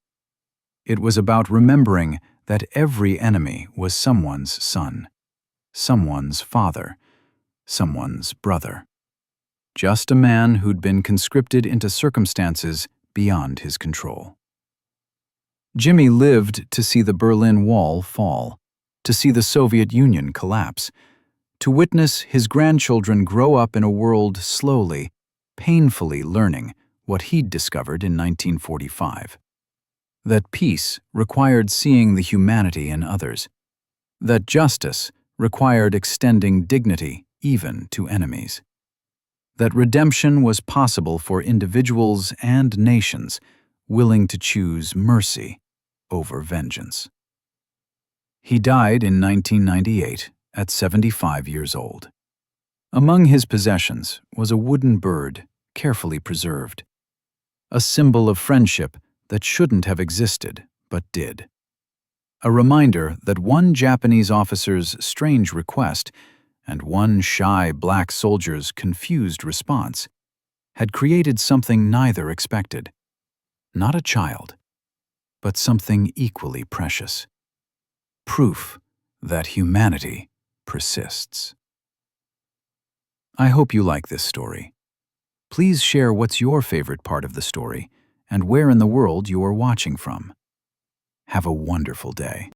It was about remembering that every enemy was someone's son, someone's father, someone's brother. Just a man who'd been conscripted into circumstances beyond his control. Jimmy lived to see the Berlin Wall fall, to see the Soviet Union collapse, to witness his grandchildren grow up in a world slowly, painfully learning what he'd discovered in 1945. That peace required seeing the humanity in others. That justice required extending dignity even to enemies. That redemption was possible for individuals and nations willing to choose mercy over vengeance. He died in 1998 at 75 years old. Among his possessions was a wooden bird, carefully preserved. A symbol of friendship that shouldn't have existed, but did. A reminder that one Japanese officer's strange request and one shy black soldier's confused response had created something neither expected. Not a child, but something equally precious. Proof that humanity persists. I hope you like this story. Please share what's your favorite part of the story and where in the world you are watching from. Have a wonderful day.